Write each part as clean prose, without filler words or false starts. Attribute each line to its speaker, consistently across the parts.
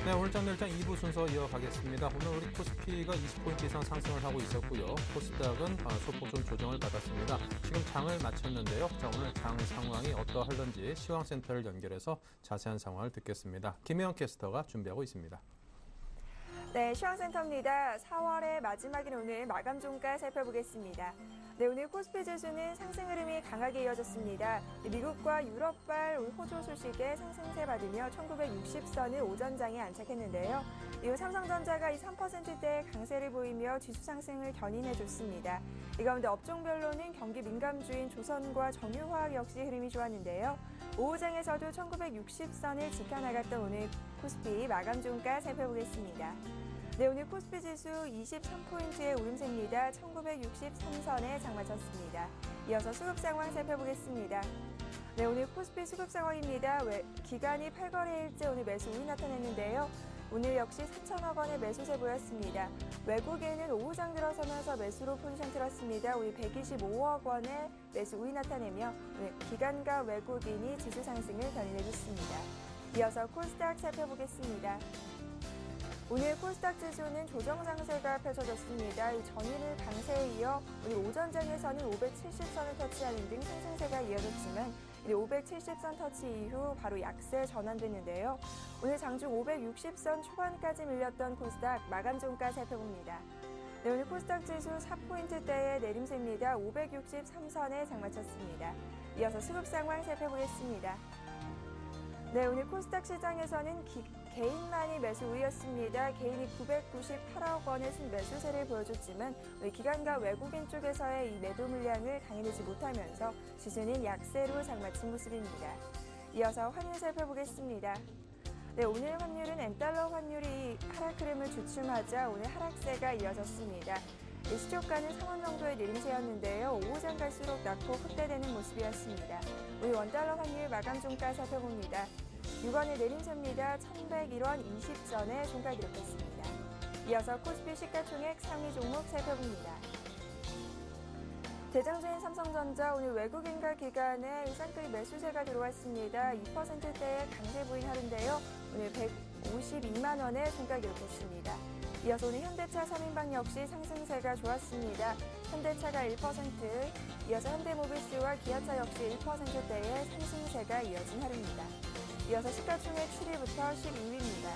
Speaker 1: 네, 오늘 짱늘장 2부 순서 이어가겠습니다. 오늘 우리 코스피가 20포인트 이상 상승을 하고 있었고요. 코스닥은 소폭 좀 조정을 받았습니다. 지금 장을 마쳤는데요. 자, 오늘 장 상황이 어떠할런지 시황센터를 연결해서 자세한 상황을 듣겠습니다. 김혜영 캐스터가 준비하고 있습니다.
Speaker 2: 네, 시황센터입니다. 4월의 마지막인 오늘 마감 종가 살펴보겠습니다. 네, 오늘 코스피 지수는 상승 흐름이 강하게 이어졌습니다. 미국과 유럽발 호조 소식에 상승세 받으며 1960선을 오전장에 안착했는데요. 이후 삼성전자가 이 3%대의 강세를 보이며 지수 상승을 견인해줬습니다. 이 가운데 업종별로는 경기 민감주인 조선과 정유화학 역시 흐름이 좋았는데요. 오후장에서도 1960선을 지켜나갔던 오늘 코스피 마감 종가 살펴보겠습니다. 네, 오늘 코스피 지수 23포인트의 오름세입니다. 1963선에 장마쳤습니다. 이어서 수급 상황 살펴보겠습니다. 네, 오늘 코스피 수급 상황입니다. 기간이 8거래일째 오늘 매수 우위 나타냈는데요. 오늘 역시 4천억 원의 매수세 보였습니다. 외국인은 오후장 들어서면서 매수로 포지션 틀었습니다. 오늘 125억 원의 매수 우위 나타내며 기관과 외국인이 지수 상승을 견인해줬습니다. 이어서 코스닥 살펴보겠습니다. 오늘 코스닥 지수는 조정 장세가 펼쳐졌습니다. 이 전일 강세에 이어 오늘 오전장에서는 570선을 터치하는 등 상승세가 이어졌지만 570선 터치 이후 바로 약세 전환됐는데요. 오늘 장중 560선 초반까지 밀렸던 코스닥 마감 종가 살펴봅니다. 네, 오늘 코스닥 지수 4포인트대의 내림세입니다. 563선에 장마쳤습니다. 이어서 수급 상황 살펴보겠습니다. 네, 오늘 코스닥 시장에서는 개인만이 매수 우위였습니다. 개인이 998억 원의 순매수세를 보여줬지만 기관과 외국인 쪽에서의 이 매도 물량을 강해내지 못하면서 지수는 약세로 장마친 모습입니다. 이어서 환율 살펴보겠습니다. 네, 오늘 환율은 엔달러 환율이 하락 흐름을 주춤하자 오늘 하락세가 이어졌습니다. 시초가는 3원 정도의 내림세였는데요. 오후장 갈수록 낙폭 확대되는 모습이었습니다. 오늘 원달러 환율 마감 종가 살펴봅니다. 6원의 내림세입니다. 1101원 20전에 종가 기록했습니다. 이어서 코스피 시가총액 상위 종목 살펴봅니다. 대장주인 삼성전자 오늘 외국인과 기관의 쌍끌이 매수세가 들어왔습니다. 2%대의 강세 보인 하루인데요. 오늘 152만 원에 종가 기록했습니다. 이어서 오늘 현대차 3인방 역시 상승세가 좋았습니다. 현대차가 1%, 이어서 현대모비스와 기아차 역시 1%대의 상승세가 이어진 하루입니다. 이어서 시가총액 7위부터 12위입니다.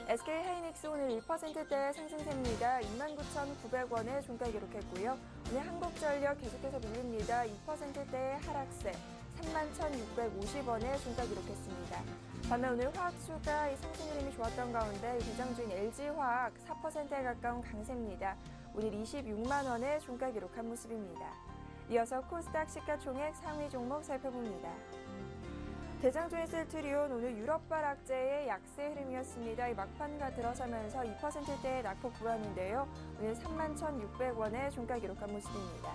Speaker 2: SK하이닉스 오늘 1%대 상승세입니다. 29,900원에 종가 기록했고요. 오늘 한국전력 계속해서 밀립니다. 2%대의 하락세, 31,650원에 종가 기록했습니다. 반면 오늘 화학주가 상승 흐름이 좋았던 가운데 대장주인 LG화학 4%에 가까운 강세입니다. 오늘 26만 원에 종가 기록한 모습입니다. 이어서 코스닥 시가총액 상위 종목 살펴봅니다. 대장주인 셀트리온 오늘 유럽발 악재의 약세 흐름이었습니다. 이 막판과 들어서면서 2%대의 낙폭 보였는데요. 오늘 31,600원에 종가 기록한 모습입니다.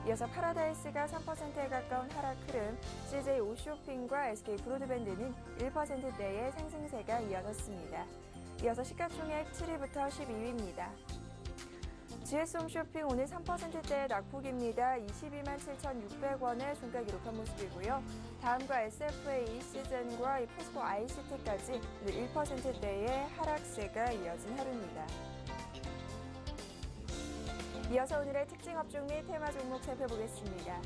Speaker 2: 이어서 파라다이스가 3%에 가까운 하락 흐름, CJ 오쇼핑과 SK 브로드밴드는 1%대의 상승세가 이어졌습니다. 이어서 시가총액 7위부터 12위입니다. GS홈쇼핑 오늘 3%대의 낙폭입니다. 22만 7,600원에 종가 기록한 모습이고요. 다음과 SFA, 시즌과 포스코 ICT까지 1%대의 하락세가 이어진 하루입니다. 이어서 오늘의 특징 업종 및 테마 종목 살펴보겠습니다.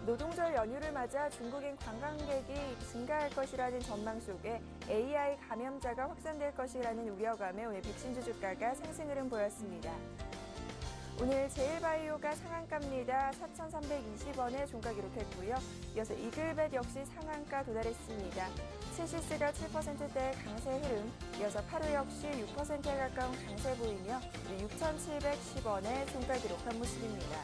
Speaker 2: 노동절 연휴를 맞아 중국인 관광객이 증가할 것이라는 전망 속에 AI 감염자가 확산될 것이라는 우려감에 오늘 백신주 주가가 상승 흐름 보였습니다. 오늘 제일바이오가 상한가입니다. 4,320원에 종가 기록했고요. 이어서 이글벳 역시 상한가 도달했습니다. 칠시스가 7%대의 강세 흐름, 이어서 파루 역시 6%에 가까운 강세 보이며 6,710원에 종가 기록한 모습입니다.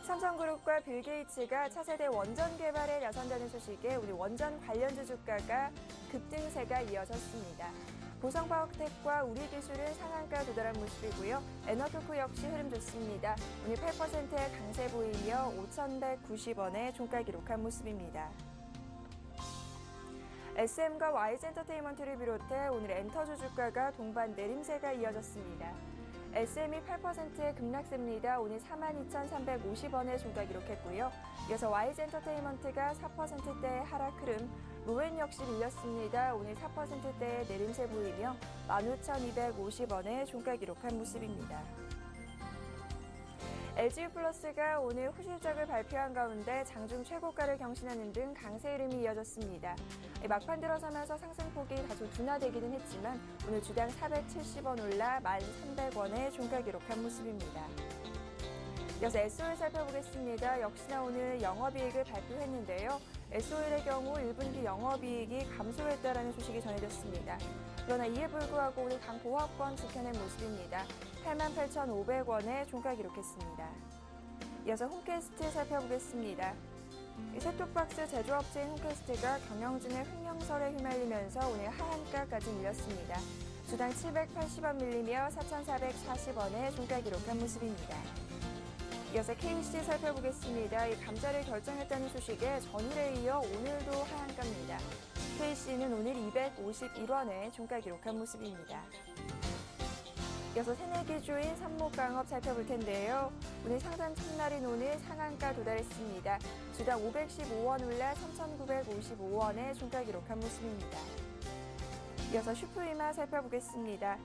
Speaker 2: 삼성그룹과 빌게이츠가 차세대 원전 개발에 나선다는 소식에 우리 원전 관련주 주가가 급등세가 이어졌습니다. 보성바이오텍과 우리기술은 상한가 도달한 모습이고요. 에너토크 역시 흐름 좋습니다. 오늘 8%의 강세 보이며 5,190원에 종가 기록한 모습입니다. SM과 YG엔터테인먼트를 비롯해 오늘 엔터주 주가가 동반 내림세가 이어졌습니다. SM이 8%의 급락세입니다. 오늘 42,350원의 종가 기록했고요. 이어서 YG엔터테인먼트가 4%대의 하락 흐름, 로엔 역시 밀렸습니다. 오늘 4%대의 내림세 보이며 15,250원의 종가 기록한 모습입니다. LG유플러스가 오늘 후실적을 발표한 가운데 장중 최고가를 경신하는 등 강세 흐름이 이어졌습니다. 막판 들어서면서 상승폭이 다소 둔화되기는 했지만 오늘 주당 470원 올라 1,300원의 종가 기록한 모습입니다. 이어서 S오일 살펴보겠습니다. 역시나 오늘 영업이익을 발표했는데요. S오일의 경우 1분기 영업이익이 감소했다라는 소식이 전해졌습니다. 그러나 이에 불구하고 오늘 강보합권 지켜낸 모습입니다. 88,500원의 종가 기록했습니다. 이어서 홈캐스트 살펴보겠습니다. 셋톱박스 제조업체인 홈캐스트가 경영진의 횡령설에 휘말리면서 오늘 하한가까지 밀렸습니다. 주당 780원 밀리며 4,440원의 종가 기록한 모습입니다. 이어서 KBC 살펴보겠습니다. 이 감자를 결정했다는 소식에 전일에 이어 오늘도 하한가입니다. KC는 오늘 251원의 종가 기록한 모습입니다. 이어서 새내기주인 삼목강업 살펴볼 텐데요. 오늘 상단 첫날인 오늘 상한가 도달했습니다. 주당 515원 올라 3,955원의 종가 기록한 모습입니다. 이어서 슈프리마 살펴보겠습니다.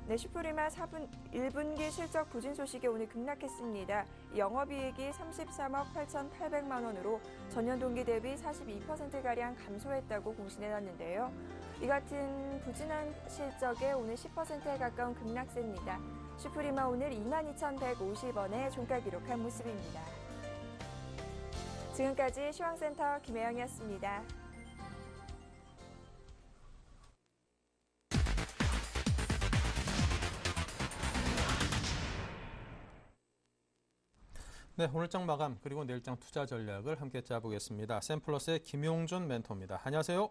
Speaker 2: 네, 슈프리마 1분기 실적 부진 소식에 오늘 급락했습니다. 영업이익이 33억 8,800만 원으로 전년 동기 대비 42%가량 감소했다고 공신해놨는데요. 이 같은 부진한 실적에 오늘 10%에 가까운 급락세입니다. 슈프리마 오늘 22,150원의 종가 기록한 모습입니다. 지금까지 시황센터 김혜영이었습니다.
Speaker 1: 네, 오늘장 마감 그리고 내일장 투자 전략을 함께 짜보겠습니다. 샘플러스의 김용준 멘토입니다. 안녕하세요.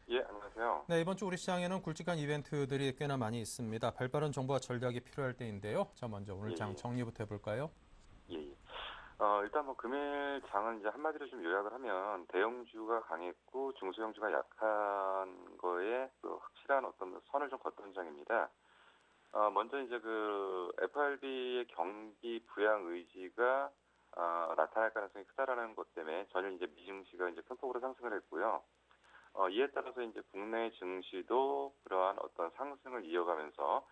Speaker 3: 예, 안녕하세요.
Speaker 1: 네, 이번 주 우리 시장에는 굵직한 이벤트들이 꽤나 많이 있습니다. 발빠른 정보와 전략이 필요할 때인데요. 자, 먼저 오늘 장 정리부터 해볼까요?
Speaker 3: 예. 일단 금일 장은 이제 한마디로 좀 요약을 하면 대형주가 강했고 중소형주가 약한 거에 확실한 어떤 선을 좀 걷던 장입니다. 먼저 이제 FRB의 경기 부양 의지가 나타날 가능성이 크다라는 것 때문에 전일 이제 미증시가 이제 큰 폭으로 상승을 했고요. 이에 따라서 이제 국내 증시도 그러한 어떤 상승을 이어가면서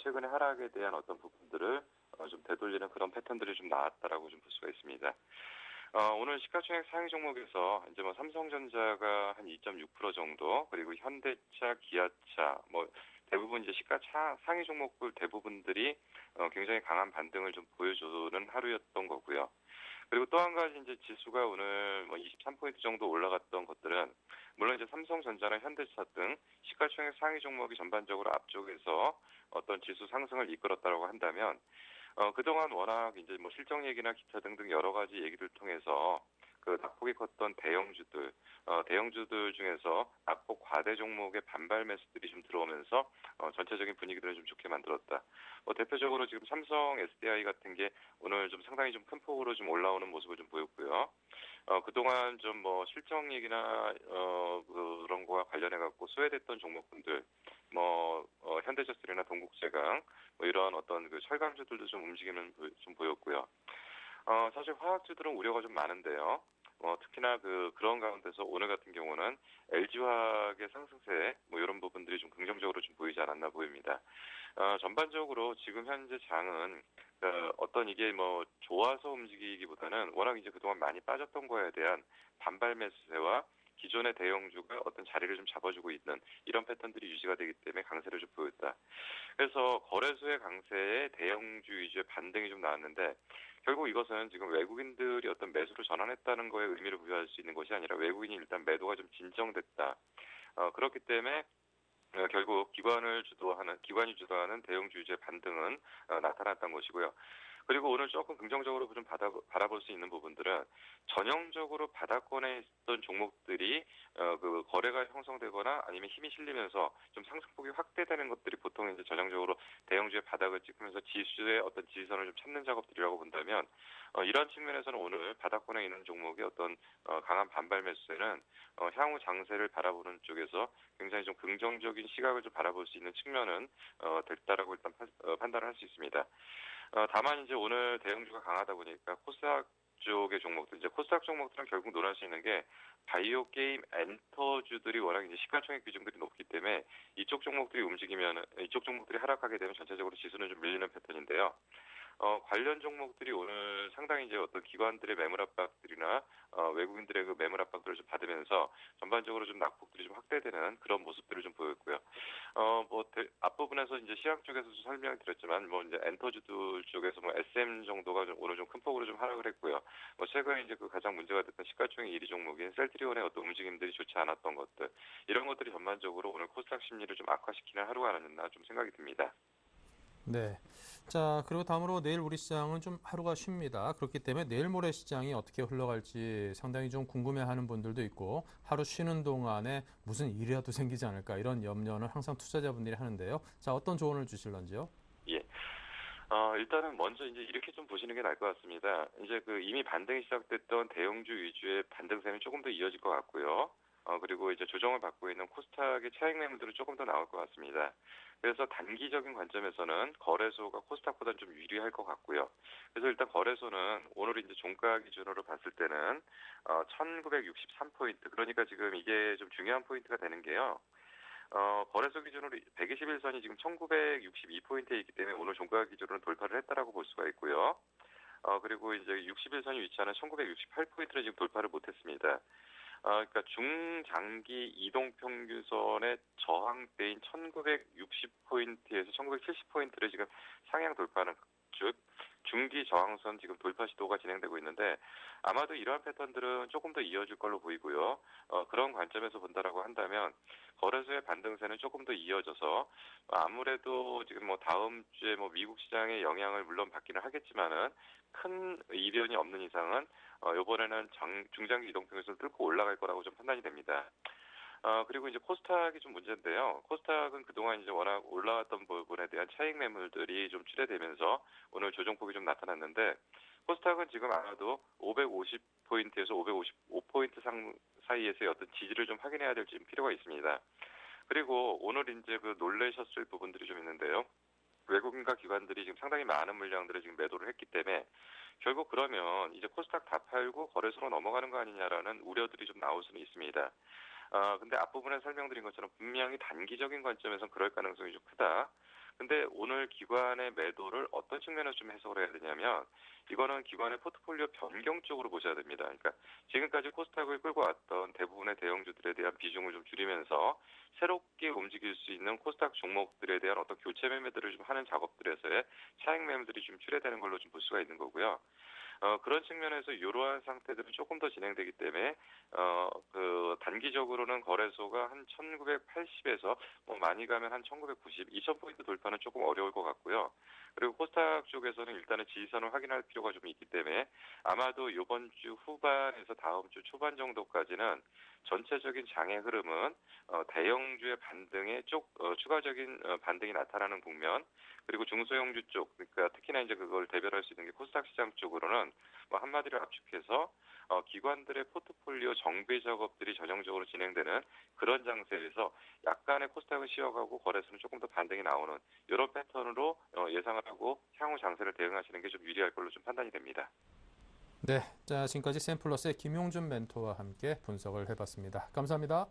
Speaker 3: 최근의 하락에 대한 어떤 부분들을 좀 되돌리는 그런 패턴들이 좀 나왔다라고 좀 볼 수가 있습니다. 오늘 시가총액 상위 종목에서 이제 삼성전자가 한 2.6% 정도, 그리고 현대차, 기아차, 대부분 이제 시가 상위 종목들 대부분들이 굉장히 강한 반등을 좀 보여주는 하루였던 거고요. 그리고 또 한 가지 이제 지수가 오늘 23포인트 정도 올라갔던 것들은 물론 이제 삼성전자나 현대차 등 시가총액 상위 종목이 전반적으로 앞쪽에서 어떤 지수 상승을 이끌었다고 한다면 그동안 워낙 이제 실적 얘기나 기타 등등 여러 가지 얘기를 통해서 낙폭이 컸던 대형주들 중에서 낙폭 과대 종목의 반발 매수들이 좀 들어오면서 전체적인 분위기들을 좀 좋게 만들었다. 대표적으로 지금 삼성 SDI 같은 게 오늘 좀 상당히 좀 큰 폭으로 좀 올라오는 모습을 좀 보였고요. 그동안 좀 실적 얘기나 그런 거와 관련해 갖고 소외됐던 종목군들, 현대제철이나 동국제강 이런 어떤 철강주들도 좀 움직이는 좀 보였고요. 사실 화학주들은 우려가 좀 많은데요. 특히나 그런 가운데서 오늘 같은 경우는 LG화학의 상승세 이런 부분들이 좀 긍정적으로 좀 보이지 않았나 보입니다. 전반적으로 지금 현재 장은 어떤 이게 좋아서 움직이기보다는 워낙 이제 그동안 많이 빠졌던 거에 대한 반발 매수세와 기존의 대형주가 어떤 자리를 좀 잡아주고 있는 이런 패턴들이 유지가 되기 때문에 강세를 좀 보였다. 그래서 거래소의 강세에 대형주 위주의 반등이 좀 나왔는데 결국 이것은 지금 외국인들이 어떤 매수를 전환했다는 거에 의미를 부여할 수 있는 것이 아니라 외국인이 일단 매도가 좀 진정됐다. 그렇기 때문에 결국 기관이 주도하는 대형주 위주의 반등은 나타났던 것이고요. 그리고 오늘 조금 긍정적으로 좀 바라볼 수 있는 부분들은 전형적으로 바닥권에 있던 종목들이 그 거래가 형성되거나 아니면 힘이 실리면서 좀 상승폭이 확대되는 것들이 보통 이제 전형적으로 대형주의 바닥을 찍으면서 지수의 어떤 지지선을 좀 찾는 작업들이라고 본다면 이런 측면에서는 오늘 바닥권에 있는 종목의 어떤 강한 반발 매수세는 향후 장세를 바라보는 쪽에서 굉장히 좀 긍정적인 시각을 좀 바라볼 수 있는 측면은 됐다라고 일단 판단을 할 수 있습니다. 다만 이제 오늘 대형주가 강하다 보니까 코스닥 쪽의 종목들, 이제 코스닥 종목들은 결국 논할 수 있는 게 바이오 게임 엔터주들이 워낙 이제 시가총액 비중들이 높기 때문에 이쪽 종목들이 움직이면 이쪽 종목들이 하락하게 되면 전체적으로 지수는 좀 밀리는 패턴인데요. 관련 종목들이 오늘 상당히 이제 어떤 기관들의 매물 압박들이나 외국인들의 그 매물 압박들을 좀 받으면서 전반적으로 좀 낙폭들이 좀 확대되는 그런 모습들을 좀 보였고요. 앞부분에서 이제 시장 쪽에서도 설명을 드렸지만 뭐 이제 엔터주들 쪽에서 뭐 SM 정도가 좀 오늘 좀 큰 폭으로 좀 하락을 했고요. 뭐 최근에 이제 그 가장 문제가 됐던 시가총액 1위 종목인 셀트리온의 어떤 움직임들이 좋지 않았던 것들, 이런 것들이 전반적으로 오늘 코스닥 심리를 좀 악화시키는 하루가 아니었나 좀 생각이 듭니다.
Speaker 1: 네. 자, 그리고 다음으로 내일 우리 시장은 좀 하루가 쉽니다. 그렇기 때문에 내일 모레 시장이 어떻게 흘러갈지 상당히 좀 궁금해하는 분들도 있고, 하루 쉬는 동안에 무슨 일이라도 생기지 않을까 이런 염려는 항상 투자자분들이 하는데요. 자, 어떤 조언을 주실런지요?
Speaker 3: 예. 일단은 먼저 이제 이렇게 좀 보시는 게 나을 것 같습니다. 이제 그 이미 반등이 시작됐던 대형주 위주의 반등세는 조금 더 이어질 것 같고요. 그리고 이제 조정을 받고 있는 코스닥의 차익 매물들은 조금 더 나올 것 같습니다. 그래서 단기적인 관점에서는 거래소가 코스닥보다는 좀 유리할 것 같고요. 그래서 일단 거래소는 오늘 이제 종가 기준으로 봤을 때는 1963포인트, 그러니까 지금 이게 좀 중요한 포인트가 되는 게요. 거래소 기준으로 121선이 지금 1962포인트에 있기 때문에 오늘 종가 기준으로는 돌파를 했다라고 볼 수가 있고요. 그리고 이제 61선이 위치하는 1968포인트를 지금 돌파를 못했습니다. 그러니까 중장기 이동평균선의 저항대인 1960포인트에서 1970포인트를 지금 상향 돌파하는, 즉 중기 저항선 지금 돌파 시도가 진행되고 있는데 아마도 이러한 패턴들은 조금 더 이어질 걸로 보이고요. 그런 관점에서 본다라고 한다면 거래소의 반등세는 조금 더 이어져서 아무래도 지금 뭐 다음 주에 뭐 미국 시장의 영향을 물론 받기는 하겠지만은 큰 이변이 없는 이상은 이번에는 중장기 이동평균선을 뚫고 올라갈 거라고 좀 판단이 됩니다. 그리고 이제 코스닥이 좀 문제인데요. 코스닥은 그동안 이제 워낙 올라왔던 부분에 대한 차익 매물들이 좀 출회되면서 오늘 조정폭이 좀 나타났는데 코스닥은 지금 아마도 550포인트에서 555포인트 사이에서의 어떤 지지를 좀 확인해야 될 필요가 있습니다. 그리고 오늘 이제 그 놀라셨을 부분들이 좀 있는데요. 외국인과 기관들이 지금 상당히 많은 물량들을 지금 매도를 했기 때문에 결국 그러면 이제 코스닥 다 팔고 거래소로 넘어가는 거 아니냐라는 우려들이 좀 나올 수는 있습니다. 근데 앞부분에 설명드린 것처럼 분명히 단기적인 관점에서는 그럴 가능성이 좀 크다. 근데 오늘 기관의 매도를 어떤 측면에서 좀 해석을 해야 되냐면 이거는 기관의 포트폴리오 변경 쪽으로 보셔야 됩니다. 그러니까 지금까지 코스닥을 끌고 왔던 대부분의 대형주들에 대한 비중을 좀 줄이면서 새롭게 움직일 수 있는 코스닥 종목들에 대한 어떤 교체 매매들을 좀 하는 작업들에서의 차익 매매들이 좀 출회되는 걸로 좀 볼 수가 있는 거고요. 그런 측면에서 이러한 상태들은 조금 더 진행되기 때문에 그 단기적으로는 거래소가 한 1980에서 뭐 많이 가면 한 1990, 2000포인트 돌파는 조금 어려울 것 같고요. 그리고 코스닥 쪽에서는 일단은 지지선을 확인할 필요가 좀 있기 때문에 아마도 이번 주 후반에서 다음 주 초반 정도까지는 전체적인 장의 흐름은 대형주의 반등에 추가적인 반등이 나타나는 국면, 그리고 중소형주 쪽, 그러니까 특히나 이제 그걸 대별할 수 있는 게 코스닥 시장 쪽으로는 뭐 한마디로 압축해서 기관들의 포트폴리오 정비 작업들이 전형적으로 진행되는 그런 장세에서 약간의 코스닥은 쉬어가고 거래소는 조금 더 반등이 나오는 이런 패턴으로 예상을 하고 향후 장세를 대응하시는 게 좀 유리할 걸로 좀 판단이 됩니다.
Speaker 1: 네. 자, 지금까지 샘플러스의 김용준 멘토와 함께 분석을 해봤습니다. 감사합니다.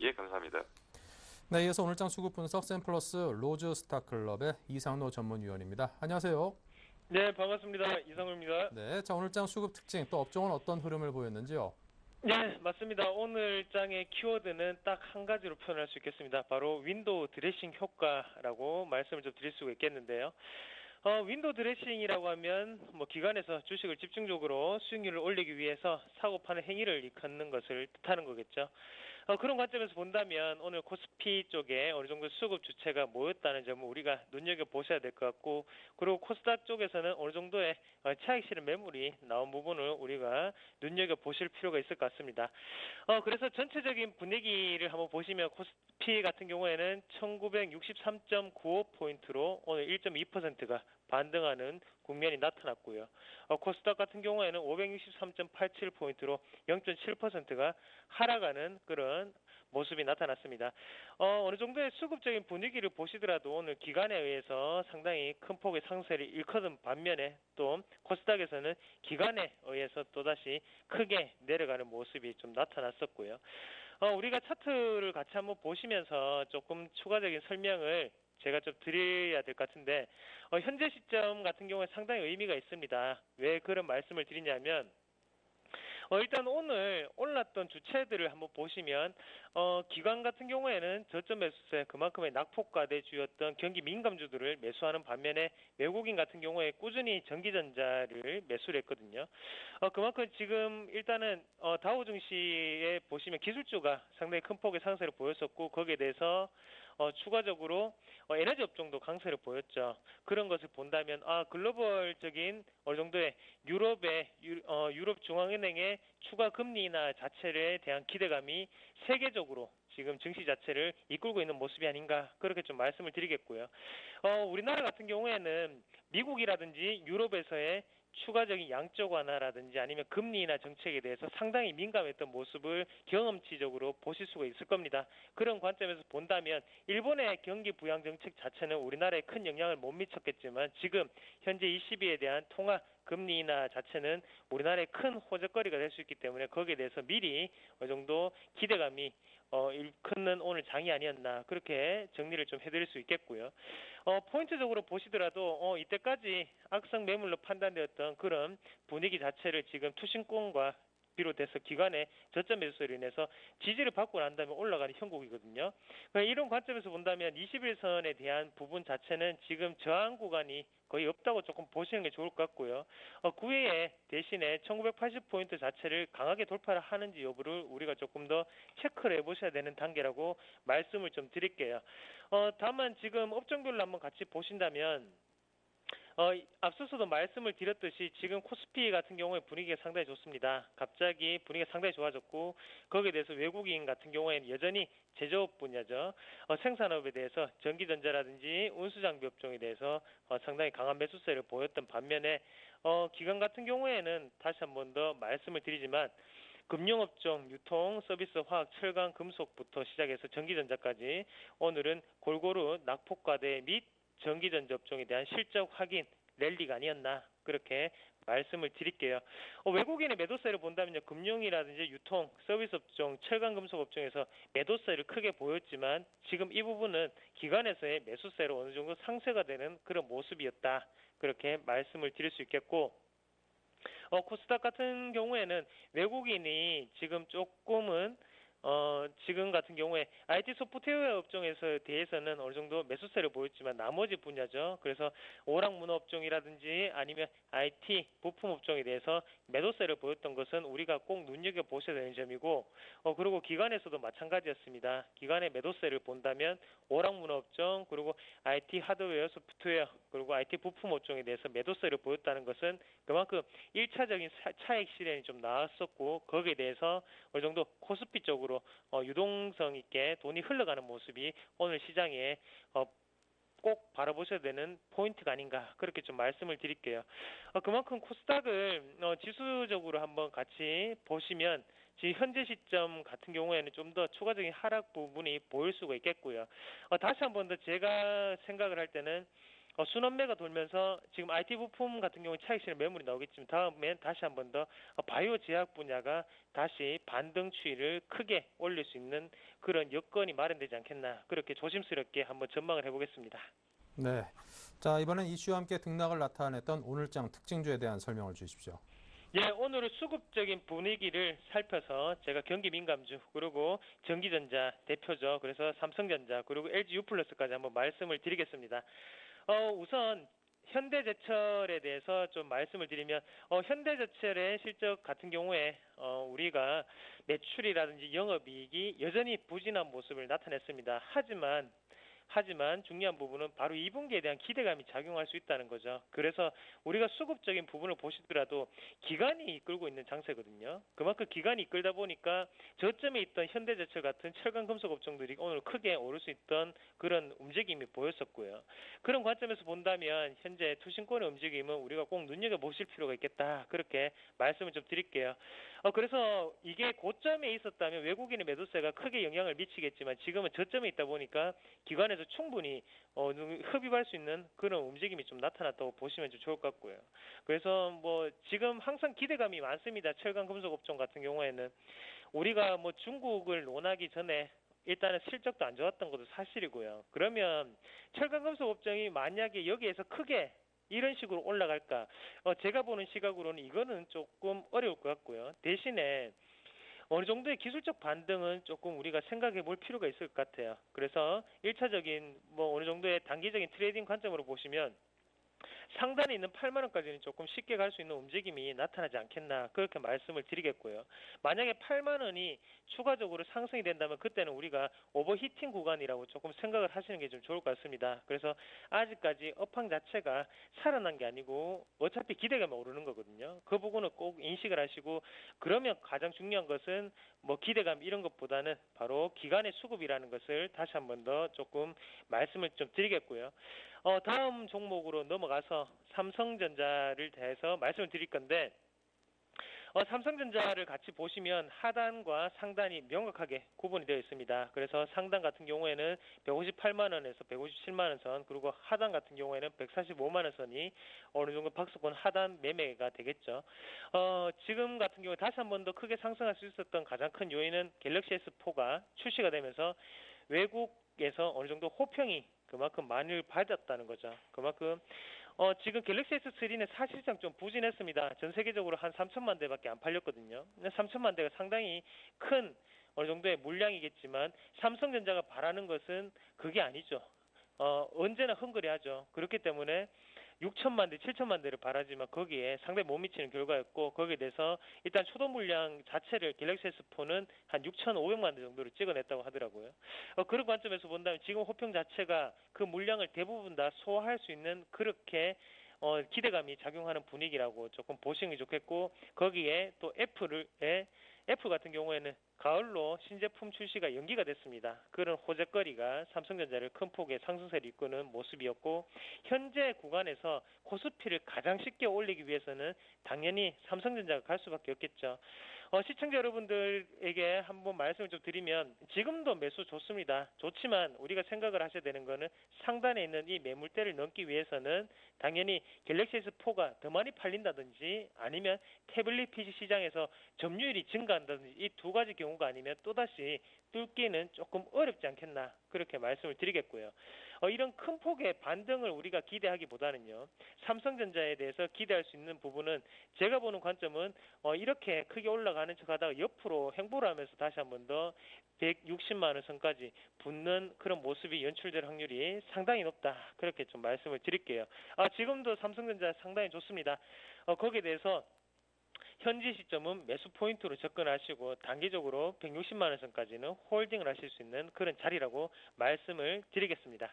Speaker 3: 예, 감사합니다.
Speaker 1: 네, 이어서 오늘장 수급 분석 샘플러스 로즈스타클럽의 이상로 전문위원입니다. 안녕하세요.
Speaker 4: 네, 반갑습니다. 이상우입니다.
Speaker 1: 네, 자, 오늘장 수급 특징 또 업종은 어떤 흐름을 보였는지요?
Speaker 4: 네, 맞습니다. 오늘 장의 키워드는 딱 한 가지로 표현할 수 있겠습니다. 바로 윈도우 드레싱 효과라고 말씀을 좀 드릴 수가 있겠는데요. 윈도우 드레싱이라고 하면 뭐 기관에서 주식을 집중적으로 수익률을 올리기 위해서 사고 파는 행위를 일컫는 것을 뜻하는 거겠죠. 그런 관점에서 본다면 오늘 코스피 쪽에 어느 정도 수급 주체가 모였다는 점을 우리가 눈여겨보셔야 될 것 같고, 그리고 코스닥 쪽에서는 어느 정도의 차익 실현 매물이 나온 부분을 우리가 눈여겨보실 필요가 있을 것 같습니다. 그래서 전체적인 분위기를 한번 보시면 코스피 같은 경우에는 1963.95포인트로 오늘 1.2%가 반등하는 국면이 나타났고요. 코스닥 같은 경우에는 563.87포인트로 0.7%가 하락하는 그런 모습이 나타났습니다. 어느 정도의 수급적인 분위기를 보시더라도 오늘 기관에 의해서 상당히 큰 폭의 상세를 일컫은 반면에 또 코스닥에서는 기관에 의해서 또다시 크게 내려가는 모습이 좀 나타났었고요. 우리가 차트를 같이 한번 보시면서 조금 추가적인 설명을 제가 좀 드려야 될 것 같은데, 현재 시점 같은 경우에 상당히 의미가 있습니다. 왜 그런 말씀을 드리냐면, 일단 오늘 올랐던 주체들을 한번 보시면 기관 같은 경우에는 저점 매수세 그만큼의 낙폭과대주였던 경기 민감주들을 매수하는 반면에 외국인 같은 경우에 꾸준히 전기전자를 매수를 했거든요. 그만큼 지금 일단은 다우 증시에 보시면 기술주가 상당히 큰 폭의 상세를 보였었고, 거기에 대해서 추가적으로 에너지 업종도 강세를 보였죠. 그런 것을 본다면 글로벌적인 어느 정도의 유럽 중앙은행의 추가 금리 인하 자체에 대한 기대감이 세계적으로 지금 증시 자체를 이끌고 있는 모습이 아닌가, 그렇게 좀 말씀을 드리겠고요. 우리나라 같은 경우에는 미국이라든지 유럽에서의 추가적인 양적 완화라든지 아니면 금리 인하 정책에 대해서 상당히 민감했던 모습을 경험치적으로 보실 수가 있을 겁니다. 그런 관점에서 본다면 일본의 경기 부양 정책 자체는 우리나라에 큰 영향을 못 미쳤겠지만, 지금 현재 ECB에 대한 통화 금리 인하 자체는 우리나라의 큰 호재거리가 될 수 있기 때문에 거기에 대해서 미리 어느 정도 기대감이 일컫는 오늘 장이 아니었나, 그렇게 정리를 좀 해드릴 수 있겠고요. 포인트적으로 보시더라도 이때까지 악성 매물로 판단되었던 그런 분위기 자체를 지금 투신권과 비롯해서 기관의 저점 매수로 인해서 지지를 받고 난 다음에 올라가는 형국이거든요. 이런 관점에서 본다면 21선에 대한 부분 자체는 지금 저항 구간이 거의 없다고 조금 보시는 게 좋을 것 같고요. 그 외에 대신에 1980포인트 자체를 강하게 돌파를 하는지 여부를 우리가 조금 더 체크를 해보셔야 되는 단계라고 말씀을 좀 드릴게요. 다만 지금 업종별로 한번 같이 보신다면 앞서서도 말씀을 드렸듯이 지금 코스피 같은 경우에 분위기가 상당히 좋습니다. 갑자기 분위기가 상당히 좋아졌고, 거기에 대해서 외국인 같은 경우에는 여전히 제조업 분야죠. 생산업에 대해서 전기전자라든지 운수장비 업종에 대해서 상당히 강한 매수세를 보였던 반면에 기관 같은 경우에는 다시 한 번 더 말씀을 드리지만 금융업종, 유통, 서비스, 화학, 철강, 금속부터 시작해서 전기전자까지 오늘은 골고루 낙폭과대 및 전기전자 업종에 대한 실적 확인 랠리가 아니었나, 그렇게 말씀을 드릴게요. 외국인의 매도세를 본다면요, 금융이라든지 유통, 서비스 업종, 철강, 금속 업종에서 매도세를 크게 보였지만 지금 이 부분은 기관에서의 매수세로 어느 정도 상쇄가 되는 그런 모습이었다, 그렇게 말씀을 드릴 수 있겠고, 코스닥 같은 경우에는 외국인이 지금 조금은 지금 같은 경우에 IT 소프트웨어 업종에서 대해서는 어느 정도 매수세를 보였지만 나머지 분야죠. 그래서 오락문화 업종이라든지 아니면 IT 부품 업종에 대해서 매도세를 보였던 것은 우리가 꼭 눈여겨보셔야 되는 점이고, 그리고 기관에서도 마찬가지였습니다. 기관의 매도세를 본다면 오락문화 업종, 그리고 IT 하드웨어 소프트웨어, 그리고 IT 부품 업종에 대해서 매도세를 보였다는 것은 그만큼 1차적인 차익 실현이 좀 나왔었고, 거기에 대해서 어느 정도 코스피 쪽으로 유동성 있게 돈이 흘러가는 모습이 오늘 시장에 꼭 바라보셔야 되는 포인트가 아닌가, 그렇게 좀 말씀을 드릴게요. 그만큼 코스닥을 지수적으로 한번 같이 보시면 지금 현재 시점 같은 경우에는 좀 더 추가적인 하락 부분이 보일 수가 있겠고요. 다시 한 번 더 제가 생각을 할 때는 순환매가 돌면서 지금 IT 부품 같은 경우 차익 실현 매물이 나오겠지만 다음엔 다시 한 번 더 바이오 제약 분야가 다시 반등 추이를 크게 올릴 수 있는 그런 여건이 마련되지 않겠나, 그렇게 조심스럽게 한번 전망을 해보겠습니다.
Speaker 1: 네. 자, 이번엔 이슈와 함께 등락을 나타냈던 오늘장 특징주에 대한 설명을 주십시오.
Speaker 4: 예, 오늘은 수급적인 분위기를 살펴서 제가 경기 민감주, 그리고 전기전자 대표죠. 그래서 삼성전자, 그리고 LG U+까지 한번 말씀을 드리겠습니다. 우선 현대제철에 대해서 좀 말씀을 드리면 현대제철의 실적 같은 경우에 우리가 매출이라든지 영업이익이 여전히 부진한 모습을 나타냈습니다. 하지만 중요한 부분은 바로 2분기에 대한 기대감이 작용할 수 있다는 거죠. 그래서 우리가 수급적인 부분을 보시더라도 기관이 이끌고 있는 장세거든요. 그만큼 기관이 이끌다 보니까 저점에 있던 현대제철 같은 철강 금속 업종들이 오늘 크게 오를 수 있던 그런 움직임이 보였었고요. 그런 관점에서 본다면 현재 투신권의 움직임은 우리가 꼭 눈여겨보실 필요가 있겠다. 그렇게 말씀을 좀 드릴게요. 그래서 이게 고점에 있었다면 외국인의 매도세가 크게 영향을 미치겠지만 지금은 저점에 있다 보니까 기관에서 충분히 흡입할 수 있는 그런 움직임이 좀 나타났다고 보시면 좀 좋을 것 같고요. 그래서 뭐 지금 항상 기대감이 많습니다. 철강 금속 업종 같은 경우에는 우리가 뭐 중국을 논하기 전에 일단은 실적도 안 좋았던 것도 사실이고요. 그러면 철강 금속 업종이 만약에 여기에서 크게 이런 식으로 올라갈까? 제가 보는 시각으로는 이거는 조금 어려울 것 같고요. 대신에 어느 정도의 기술적 반등은 조금 우리가 생각해 볼 필요가 있을 것 같아요. 그래서 1차적인 뭐 어느 정도의 단기적인 트레이딩 관점으로 보시면 상단에 있는 8만 원까지는 조금 쉽게 갈 수 있는 움직임이 나타나지 않겠나 그렇게 말씀을 드리겠고요. 만약에 8만 원이 추가적으로 상승이 된다면 그때는 우리가 오버히팅 구간이라고 조금 생각을 하시는 게 좀 좋을 것 같습니다. 그래서 아직까지 업황 자체가 살아난 게 아니고 어차피 기대감이 오르는 거거든요. 그 부분은 꼭 인식을 하시고 그러면 가장 중요한 것은 뭐 기대감 이런 것보다는 바로 기간의 수급이라는 것을 다시 한 번 더 조금 말씀을 좀 드리겠고요. 다음 종목으로 넘어가서 삼성전자를 대해서 말씀을 드릴 건데 삼성전자를 같이 보시면 하단과 상단이 명확하게 구분이 되어 있습니다. 그래서 상단 같은 경우에는 158만 원에서 157만 원 선, 그리고 하단 같은 경우에는 145만 원 선이 어느 정도 박스권 하단 매매가 되겠죠. 지금 같은 경우에 다시 한 번 더 크게 상승할 수 있었던 가장 큰 요인은 갤럭시 S4가 출시가 되면서 외국에서 어느 정도 호평이 그만큼 많이 받았다는 거죠. 그만큼 지금 갤럭시 S3는 사실상 좀 부진했습니다. 전 세계적으로 한 3천만 대밖에 안 팔렸거든요. 3천만 대가 상당히 큰 어느 정도의 물량이겠지만 삼성전자가 바라는 것은 그게 아니죠. 언제나 헝그리하죠. 그렇기 때문에 6천만 대, 7천만 대를 바라지만 거기에 상당히 못 미치는 결과였고 거기에 대해서 일단 초도 물량 자체를 갤럭시 S4는 한 6,500만 대 정도를 찍어냈다고 하더라고요. 그런 관점에서 본다면 지금 호평 자체가 그 물량을 대부분 다 소화할 수 있는 그렇게 기대감이 작용하는 분위기라고 조금 보시는 게 좋겠고 거기에 또 애플 같은 경우에는 가을로 신제품 출시가 연기가 됐습니다. 그런 호재거리가 삼성전자를 큰 폭의 상승세를 이끄는 모습이었고 현재 구간에서 코스피를 가장 쉽게 올리기 위해서는 당연히 삼성전자가 갈 수밖에 없겠죠. 시청자 여러분들에게 한번 말씀을 좀 드리면 지금도 매수 좋습니다. 좋지만 우리가 생각을 하셔야 되는 거는 상단에 있는 이 매물대를 넘기 위해서는 당연히 갤럭시 S4가 더 많이 팔린다든지 아니면 태블릿 PC 시장에서 점유율이 증가한다든지 이 두 가지 경우가 아니면 또다시 뚫기는 조금 어렵지 않겠나 그렇게 말씀을 드리겠고요. 이런 큰 폭의 반등을 우리가 기대하기보다는요. 삼성전자에 대해서 기대할 수 있는 부분은 제가 보는 관점은 이렇게 크게 올라가는 척하다가 옆으로 횡보를 하면서 다시 한 번 더 160만 원 선까지 붙는 그런 모습이 연출될 확률이 상당히 높다. 그렇게 좀 말씀을 드릴게요. 지금도 삼성전자 상당히 좋습니다. 거기에 대해서 현지 시점은 매수 포인트로 접근하시고 단기적으로 160만 원 선까지는 홀딩을 하실 수 있는 그런 자리라고 말씀을 드리겠습니다.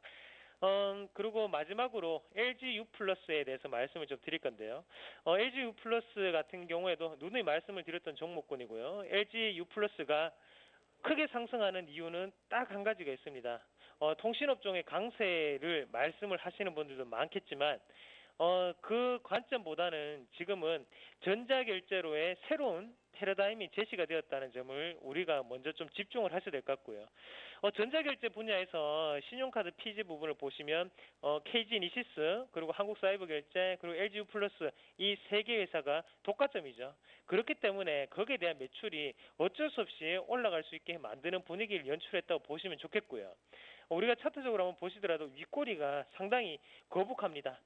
Speaker 4: 그리고 마지막으로 LG U 플러스에 대해서 말씀을 좀 드릴 건데요. LG U 플러스 같은 경우에도 누누이 말씀을 드렸던 종목군이고요. LG U 플러스가 크게 상승하는 이유는 딱 한 가지가 있습니다. 통신업종의 강세를 말씀을 하시는 분들도 많겠지만 그 관점보다는 지금은 전자결제로의 새로운 패러다임이 제시가 되었다는 점을 우리가 먼저 좀 집중을 하셔야 될 것 같고요. 전자결제 분야에서 신용카드 피지 부분을 보시면 KG니시스 그리고 한국사이버결제 그리고 LGU 플러스 이 세 개 회사가 독과점이죠. 그렇기 때문에 거기에 대한 매출이 어쩔 수 없이 올라갈 수 있게 만드는 분위기를 연출했다고 보시면 좋겠고요. 우리가 차트적으로 한번 보시더라도 윗꼬리가 상당히 거북합니다.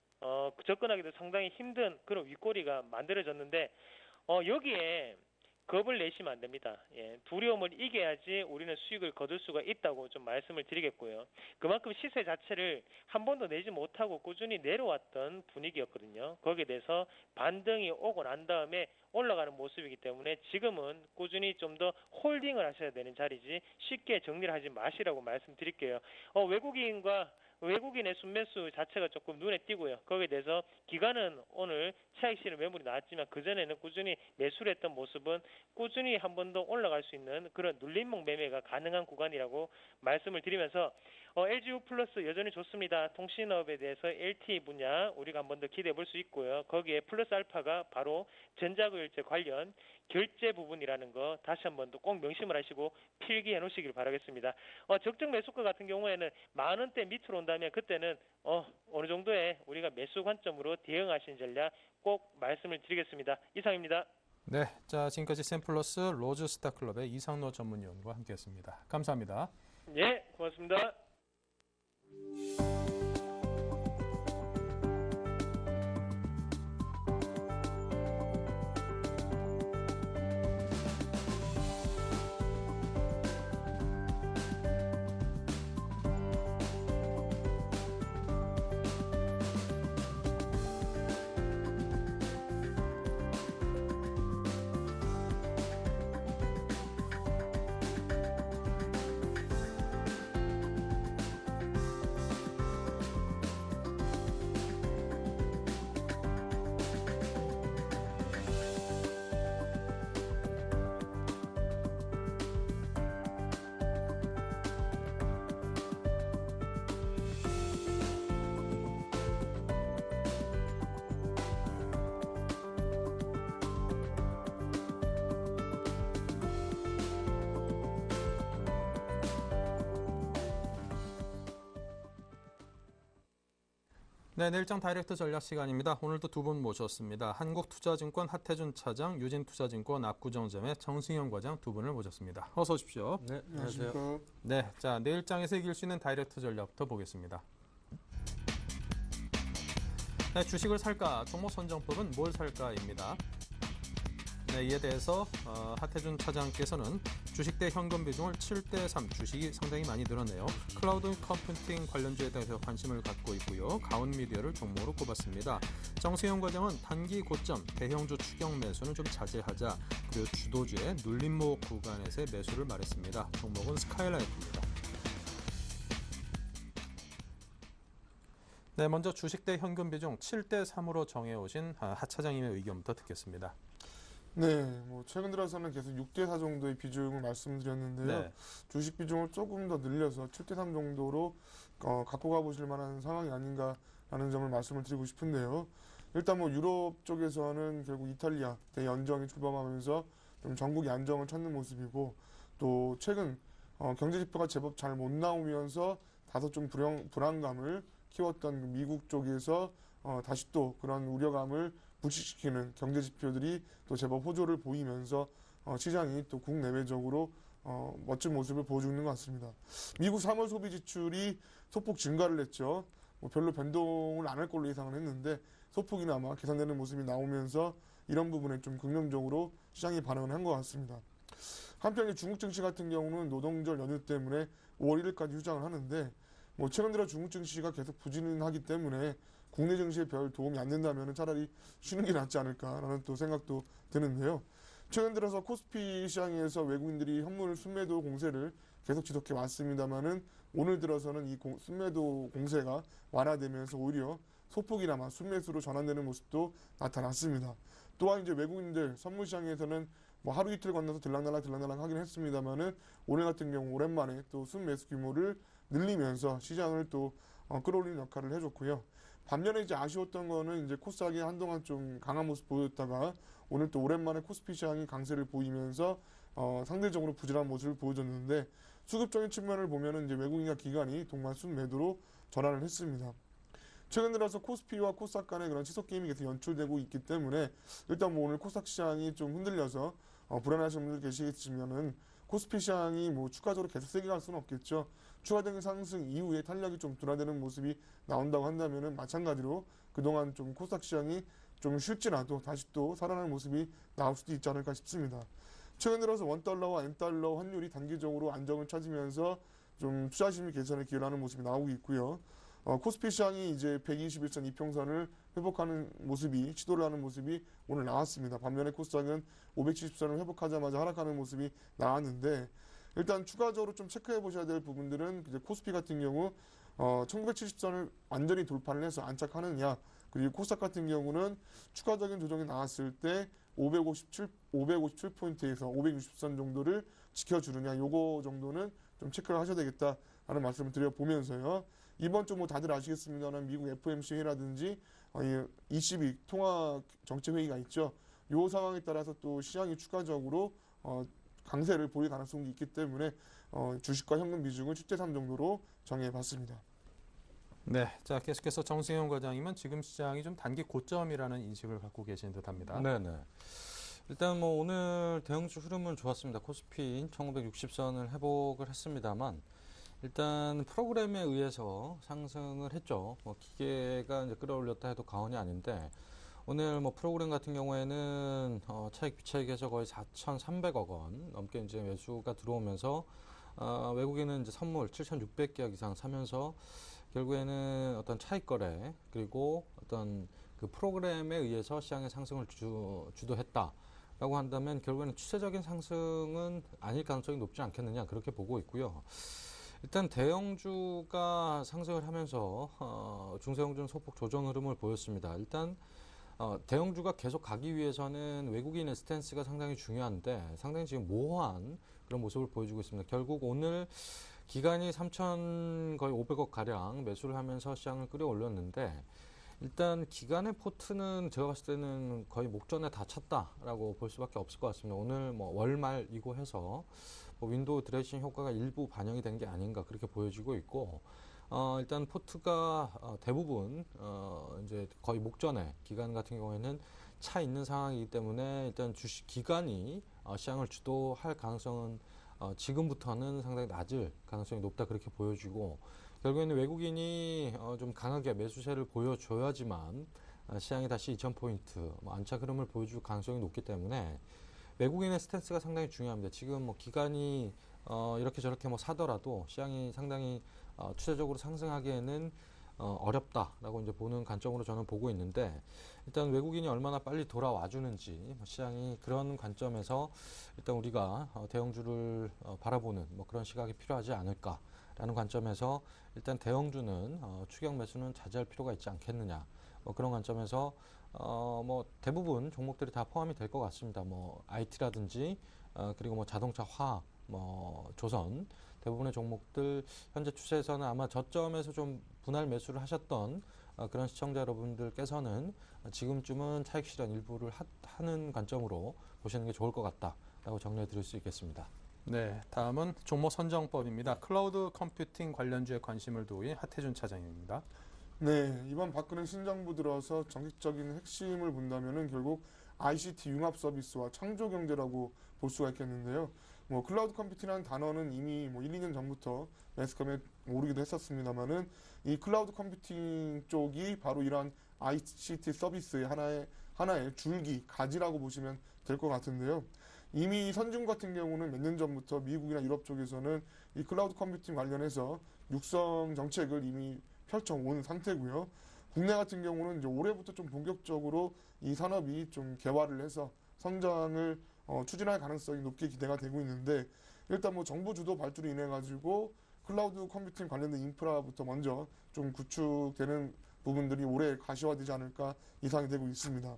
Speaker 4: 접근하기도 상당히 힘든 그런 윗꼬리가 만들어졌는데 여기에 겁을 내시면 안 됩니다. 예, 두려움을 이겨야지 우리는 수익을 거둘 수가 있다고 좀 말씀을 드리겠고요. 그만큼 시세 자체를 한 번도 내지 못하고 꾸준히 내려왔던 분위기였거든요. 거기에 대해서 반등이 오고 난 다음에 올라가는 모습이기 때문에 지금은 꾸준히 좀 더 홀딩을 하셔야 되는 자리지 쉽게 정리를 하지 마시라고 말씀드릴게요. 외국인의 순매수 자체가 조금 눈에 띄고요. 거기에 대해서 기관은 오늘 차익 실현 매물이 나왔지만 그전에는 꾸준히 매수를 했던 모습은 꾸준히 한 번 더 올라갈 수 있는 그런 눌림목 매매가 가능한 구간이라고 말씀을 드리면서 LGU 플러스 여전히 좋습니다. 통신업에 대해서 LTE 분야 우리가 한 번 더 기대해 볼 수 있고요. 거기에 플러스 알파가 바로 전자고일제 관련 결제 부분이라는 거 다시 한 번 더 꼭 명심을 하시고 필기해 놓으시길 바라겠습니다. 적정 매수가 같은 경우에는 10,000원대 밑으로 온다면 그때는 어느 정도의 우리가 매수 관점으로 대응하시는 전략 꼭 말씀을 드리겠습니다. 이상입니다.
Speaker 1: 네, 자 지금까지 샘플러스 로즈스타클럽의 이상로 전문위원과 함께했습니다. 감사합니다.
Speaker 4: 예, 고맙습니다.
Speaker 1: 네, 내일장 다이렉트 전략 시간입니다. 오늘도 두 분 모셨습니다. 한국투자증권 하태준 차장, 유진투자증권 압구정점의 정승현 과장 두 분을 모셨습니다. 어서 오십시오.
Speaker 5: 네, 안녕하세요.
Speaker 1: 네, 자 내일장에서 이길 수 있는 다이렉트 전략부터 보겠습니다. 네, 주식을 살까, 종목 선정법은 뭘 살까입니다. 네, 이에 대해서 하태준 차장께서는 주식 대 현금 비중을 7대3, 주식이 상당히 많이 늘었네요. 클라우드 컴퓨팅 관련주에 대해서 관심을 갖고 있고요. 가온미디어를 종목으로 꼽았습니다. 정세영 과장은 단기 고점, 대형주 추격 매수는 좀 자제하자. 그리고 주도주의 눌림목 구간에서의 매수를 말했습니다. 종목은 스카이라이트입니다. 네, 먼저 주식 대 현금 비중 7대3으로 정해오신 하 차장님의 의견부터 듣겠습니다.
Speaker 5: 네, 최근 들어서는 계속 6대4 정도의 비중을 말씀드렸는데요.
Speaker 1: 네.
Speaker 5: 주식 비중을 조금 더 늘려서 7대3 정도로 갖고 가보실 만한 상황이 아닌가라는 점을 말씀을 드리고 싶은데요. 일단 유럽 쪽에서는 결국 이탈리아 대연정이 출범하면서 좀 전국이 안정을 찾는 모습이고, 또 최근 경제 지표가 제법 잘 못 나오면서 다소 좀 불안감을 키웠던 미국 쪽에서 다시 또 그런 우려감을 부식시키는 경제 지표들이 또 제법 호조를 보이면서 시장이 또 국내외적으로 멋진 모습을 보여주고 있는 것 같습니다. 미국 3월 소비 지출이 소폭 증가를 했죠. 별로 변동을 안 할 걸로 예상을 했는데 소폭이나마 개선되는 모습이 나오면서 이런 부분에 좀 긍정적으로 시장이 반응을 한 것 같습니다. 한편 중국 증시 같은 경우는 노동절 연휴 때문에 5월 1일까지 휴장을 하는데 최근 들어 중국 증시가 계속 부진하기 때문에 국내 증시에 별 도움이 안 된다면 차라리 쉬는 게 낫지 않을까라는 또 생각도 드는데요. 최근 들어서 코스피 시장에서 외국인들이 현물 순매도 공세를 계속 지속해 왔습니다만은 오늘 들어서는 이 순매도 공세가 완화되면서 오히려 소폭이나마 순매수로 전환되는 모습도 나타났습니다. 또한 이제 외국인들 선물 시장에서는 하루 이틀 건너서 들락날락 하긴 했습니다만은 오늘 같은 경우 오랜만에 또 순매수 규모를 늘리면서 시장을 또 끌어올리는 역할을 해줬고요. 반면에 이제 아쉬웠던 거는 이제 코스닥이 한동안 좀 강한 모습 보였다가 오늘 또 오랜만에 코스피 시장이 강세를 보이면서 상대적으로 부진한 모습을 보여줬는데, 수급적인 측면을 보면은 이제 외국인과 기관이 동반 순매도로 전환을 했습니다. 최근 들어서 코스피와 코스닥 간의 그런 치솟 게임이 계속 연출되고 있기 때문에 일단 오늘 코스닥 시장이 좀 흔들려서 불안하신 분들 계시겠지만은 코스피 시장이 추가적으로 계속 세게 갈 수는 없겠죠. 추가적인 상승 이후에 탄력이 좀 둔화되는 모습이 나온다고 한다면은 마찬가지로 그동안 좀 코스닥 시장이 좀 쉴지라도 다시 또 살아나는 모습이 나올 수도 있지 않을까 싶습니다. 최근 들어서 원달러와 엔달러 환율이 단기적으로 안정을 찾으면서 좀 투자심리 개선에 기여를 하는 모습이 나오고 있고요. 코스피 시장이 이제 121선 이평선을 회복하는 모습이 시도를 하는 모습이 오늘 나왔습니다. 반면에 코스닥은 570선을 회복하자마자 하락하는 모습이 나왔는데 일단 추가적으로 좀 체크해 보셔야 될 부분들은 이제 코스피 같은 경우 1970선을 완전히 돌파를 해서 안착하느냐, 그리고 코스닥 같은 경우는 추가적인 조정이 나왔을 때 557포인트에서 560선 정도를 지켜주느냐, 요거 정도는 좀 체크를 하셔야 되겠다라는 말씀을 드려보면서요. 이번 주 뭐 다들 아시겠습니다만 미국 FOMC 회의라든지 ECB 통화 정책 회의가 있죠. 요 상황에 따라서 또 시장이 추가적으로 강세를 보일 가능성이 있기 때문에 주식과 현금 비중을 7대3 정도로 정해봤습니다.
Speaker 1: 네, 자 계속해서 정승현 과장님은 지금 시장이 좀 단기 고점이라는 인식을 갖고 계신 듯합니다.
Speaker 6: 네네. 일단 뭐 오늘 대형주 흐름은 좋았습니다. 코스피 1960선을 회복을 했습니다만 일단 프로그램에 의해서 상승을 했죠. 뭐 기계가 이제 끌어올렸다 해도 과언이 아닌데 오늘 뭐 프로그램 같은 경우에는 차익 비차익에서 거의 4,300억 원 넘게 이제 매수가 들어오면서 외국인은 이제 선물 7,600개억 이상 사면서 결국에는 어떤 차익 거래 그리고 어떤 그 프로그램에 의해서 시장의 상승을 주도했다라고 한다면 결국에는 추세적인 상승은 아닐 가능성이 높지 않겠느냐 그렇게 보고 있고요. 일단 대형주가 상승을 하면서 중소형주는 소폭 조정 흐름을 보였습니다. 일단 대형주가 계속 가기 위해서는 외국인의 스탠스가 상당히 중요한데 상당히 지금 모호한 그런 모습을 보여주고 있습니다. 결국 오늘 기간이 3천 거의 500억 가량 매수를 하면서 시장을 끌어올렸는데 일단 기간의 포트는 제가 봤을 때는 거의 목전에 다 찼다라고 볼 수밖에 없을 것 같습니다. 오늘 뭐 월말이고 해서 뭐 윈도우 드레싱 효과가 일부 반영이 된 게 아닌가 그렇게 보여지고 있고 일단 포트가 대부분 이제 거의 목전에 기간 같은 경우에는 차 있는 상황이기 때문에 일단 주식 기간이 시장을 주도할 가능성은 지금부터는 상당히 낮을 가능성이 높다 그렇게 보여지고 결국에는 외국인이 좀 강하게 매수세를 보여줘야지만 시장이 다시 2000포인트 안착 흐름을 보여줄 가능성이 높기 때문에 외국인의 스탠스가 상당히 중요합니다. 지금 뭐 기간이 이렇게 저렇게 뭐 사더라도 시장이 상당히 추세적으로 상승하기에는 어렵다라고 이제 보는 관점으로 저는 보고 있는데 일단 외국인이 얼마나 빨리 돌아와 주는지 시장이 그런 관점에서 일단 우리가 대형주를 바라보는 뭐 그런 시각이 필요하지 않을까라는 관점에서 일단 대형주는 추격 매수는 자제할 필요가 있지 않겠느냐 뭐 그런 관점에서 뭐 대부분 종목들이 다 포함이 될 것 같습니다. 뭐 IT라든지 그리고 뭐 자동차, 화학, 뭐 조선 대부분의 종목들 현재 추세에서는 아마 저점에서 좀 분할 매수를 하셨던 그런 시청자 여러분들께서는 지금쯤은 차익 실현 일부를 하는 관점으로 보시는 게 좋을 것 같다라고 정리해 드릴 수 있겠습니다.
Speaker 1: 네, 다음은 종목 선정법입니다. 클라우드 컴퓨팅 관련주에 관심을 두인 하태준 차장입니다.
Speaker 5: 네, 이번 박근혜 신정부 들어서 정책적인 핵심을 본다면은 결국 ICT 융합 서비스와 창조 경제라고 볼 수가 있겠는데요. 뭐 클라우드 컴퓨팅이라는 단어는 이미 뭐 1, 2년 전부터 매스컴에 오르기도 했었습니다만은 이 클라우드 컴퓨팅 쪽이 바로 이러한 ICT 서비스의 하나의 줄기, 가지라고 보시면 될 것 같은데요. 이미 선진 같은 경우는 몇 년 전부터 미국이나 유럽 쪽에서는 이 클라우드 컴퓨팅 관련해서 육성 정책을 이미 펼쳐온 상태고요. 국내 같은 경우는 이제 올해부터 좀 본격적으로 이 산업이 좀 개화를 해서 성장을 추진할 가능성이 높게 기대가 되고 있는데 일단 뭐 정부 주도 발주로 인해 가지고 클라우드 컴퓨팅 관련된 인프라부터 먼저 좀 구축되는 부분들이 올해 가시화되지 않을까 예상이 되고 있습니다.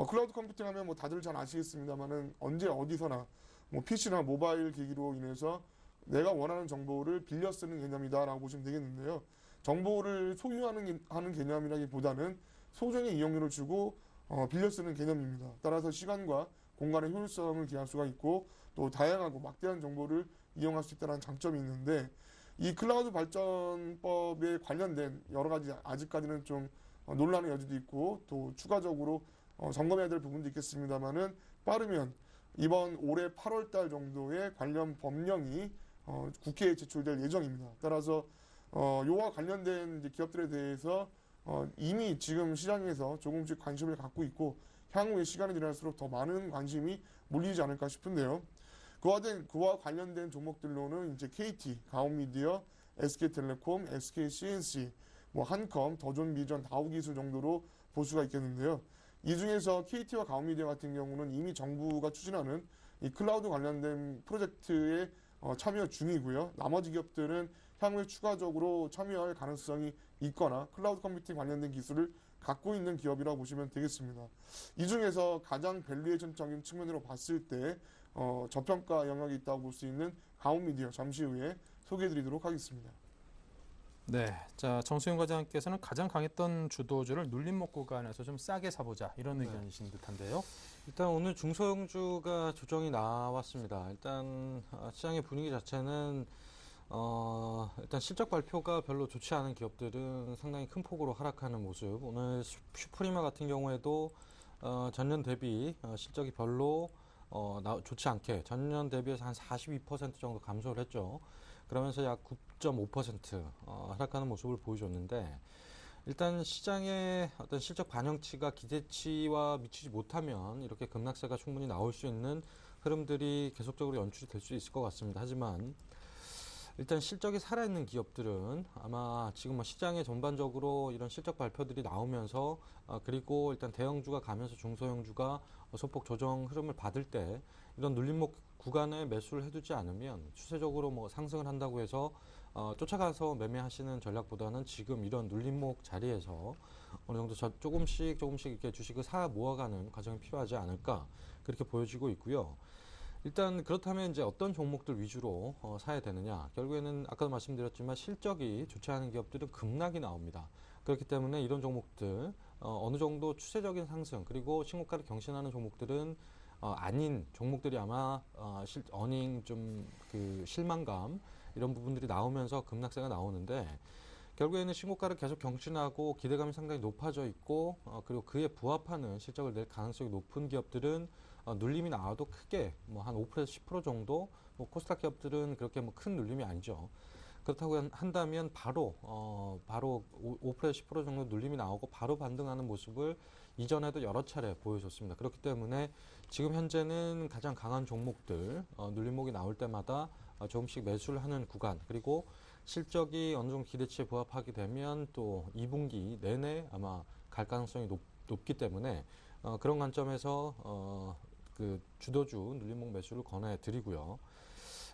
Speaker 5: 클라우드 컴퓨팅 하면 뭐 다들 잘 아시겠습니다만은 언제 어디서나 뭐 PC나 모바일 기기로 인해서 내가 원하는 정보를 빌려 쓰는 개념이다라고 보시면 되겠는데요. 정보를 소유하는 개념이라기보다는 소정의 이용료를 주고 빌려 쓰는 개념입니다. 따라서 시간과 공간의 효율성을 기할 수가 있고 또 다양하고 막대한 정보를 이용할 수 있다는 장점이 있는데 이 클라우드 발전법에 관련된 여러 가지 아직까지는 좀 논란의 여지도 있고 또 추가적으로 점검해야 될 부분도 있겠습니다만은 빠르면 이번 올해 8월 달 정도에 관련 법령이 국회에 제출될 예정입니다. 따라서 요와 관련된 이제 기업들에 대해서 이미 지금 시장에서 조금씩 관심을 갖고 있고 향후에 시간이 지날수록 더 많은 관심이 몰리지 않을까 싶은데요. 그와 관련된 종목들로는 이제 KT, 가온미디어, SK텔레콤, SKCNC, 한컴, 더존비전, 다우기술 정도로 볼 수가 있겠는데요. 이 중에서 KT와 가온미디어 같은 경우는 이미 정부가 추진하는 이 클라우드 관련된 프로젝트에 참여 중이고요. 나머지 기업들은 향후에 추가적으로 참여할 가능성이 있거나 클라우드 컴퓨팅 관련된 기술을 갖고 있는 기업이라고 보시면 되겠습니다. 이 중에서 가장 밸류에이션적인 측면으로 봤을 때 저평가 영역이 있다고 볼 수 있는 가온미디어 잠시 후에 소개해드리도록 하겠습니다.
Speaker 1: 네, 자 정수영 과장께서는 가장 강했던 주도주를 눌림목 구간에서 좀 싸게 사보자 이런 의견이신 듯한데요.
Speaker 6: 일단 오늘 중소형주가 조정이 나왔습니다. 일단 시장의 분위기 자체는 일단 실적 발표가 별로 좋지 않은 기업들은 상당히 큰 폭으로 하락하는 모습. 오늘 슈프리마 같은 경우에도 전년 대비 실적이 별로 좋지 않게 전년 대비해서 한 42% 정도 감소를 했죠. 그러면서 약 9.5% 하락하는 모습을 보여줬는데, 일단 시장의 어떤 실적 반영치가 기대치와 미치지 못하면 이렇게 급락세가 충분히 나올 수 있는 흐름들이 계속적으로 연출이 될 수 있을 것 같습니다. 하지만 일단 실적이 살아있는 기업들은 아마 지금 시장에 전반적으로 이런 실적 발표들이 나오면서 그리고 일단 대형주가 가면서 중소형주가 소폭 조정 흐름을 받을 때 이런 눌림목 구간에 매수를 해두지 않으면 추세적으로 상승을 한다고 해서 쫓아가서 매매하시는 전략보다는 지금 이런 눌림목 자리에서 어느 정도 조금씩 이렇게 주식을 사 모아가는 과정이 필요하지 않을까 그렇게 보여지고 있고요. 일단 그렇다면 이제 어떤 종목들 위주로 사야 되느냐? 결국에는 아까도 말씀드렸지만 실적이 좋지 않은 기업들은 급락이 나옵니다. 그렇기 때문에 이런 종목들 어느 정도 추세적인 상승 그리고 신고가를 경신하는 종목들은 아닌 종목들이 아마 어닝 좀 실망감 이런 부분들이 나오면서 급락세가 나오는데, 결국에는 신고가를 계속 경신하고 기대감이 상당히 높아져 있고 그리고 그에 부합하는 실적을 낼 가능성이 높은 기업들은 눌림이 나와도 크게 한 5%에서 10% 정도, 코스닥 기업들은 그렇게 큰 눌림이 아니죠. 그렇다고 한다면 바로 5%에서 10% 정도 눌림이 나오고 바로 반등하는 모습을 이전에도 여러 차례 보여줬습니다. 그렇기 때문에 지금 현재는 가장 강한 종목들 눌림목이 나올 때마다 조금씩 매수를 하는 구간, 그리고 실적이 어느 정도 기대치에 부합하게 되면 또 2분기 내내 아마 갈 가능성이 높기 때문에 그런 관점에서 주도주 눌림목 매수를 권해드리고요.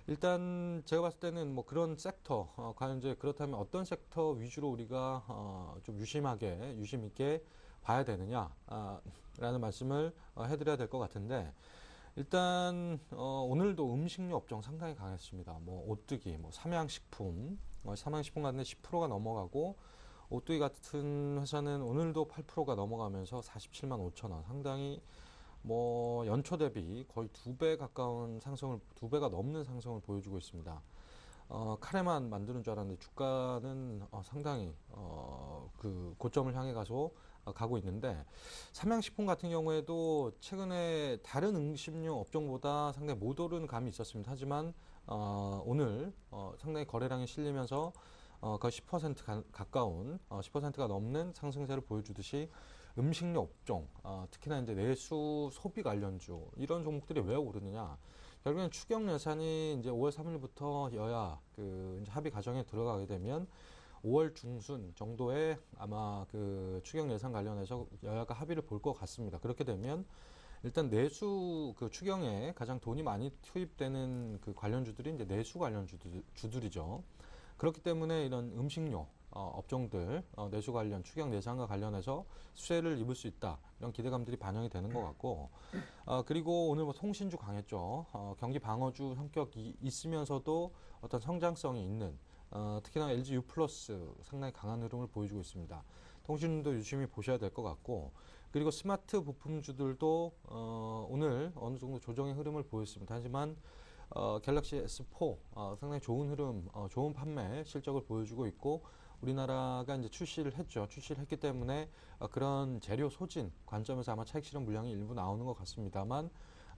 Speaker 6: 일단 제가 봤을 때는 그런 섹터, 과연 이제 그렇다면 어떤 섹터 위주로 우리가 좀 유심 있게 봐야 되느냐 라는 말씀을 해드려야 될 것 같은데, 일단 오늘도 음식료 업종 상당히 강했습니다. 오뚜기, 삼양식품 같은 10%가 넘어가고, 오뚜기 같은 회사는 오늘도 8%가 넘어가면서 47만 5천 원, 상당히 연초 대비 거의 2배가 넘는 상승을 보여주고 있습니다. 카레만 만드는 줄 알았는데 주가는 상당히 고점을 향해 가고 있는데, 삼양식품 같은 경우에도 최근에 다른 음식료 업종보다 상당히 못 오르는 감이 있었습니다. 하지만 오늘 상당히 거래량이 실리면서 거의 10% 가까운 10%가 넘는 상승세를 보여주듯이 음식료 업종, 특히나 이제 내수 소비 관련주 이런 종목들이 왜 오르느냐? 결국엔 추경 예산이 이제 5월 3일부터 여야 이제 합의 과정에 들어가게 되면 5월 중순 정도에 아마 추경 예산 관련해서 여야가 합의를 볼 것 같습니다. 그렇게 되면 일단 내수 추경에 가장 돈이 많이 투입되는 관련주들이 이제 내수 관련주들이죠. 그렇기 때문에 이런 음식료 업종들 내수 관련 추경 예산과 관련해서 수혜를 입을 수 있다, 이런 기대감들이 반영이 되는 것 같고, 그리고 오늘 통신주 강했죠. 경기 방어주 성격이 있으면서도 어떤 성장성이 있는 특히나 LG U+ 상당히 강한 흐름을 보여주고 있습니다. 통신도 유심히 보셔야 될 것 같고, 그리고 스마트 부품주들도 오늘 어느 정도 조정의 흐름을 보였습니다. 하지만 갤럭시 S4 상당히 좋은 흐름, 좋은 판매 실적을 보여주고 있고, 우리나라가 이제 출시를 했기 때문에 그런 재료 소진 관점에서 아마 차익 실현 물량이 일부 나오는 것 같습니다만,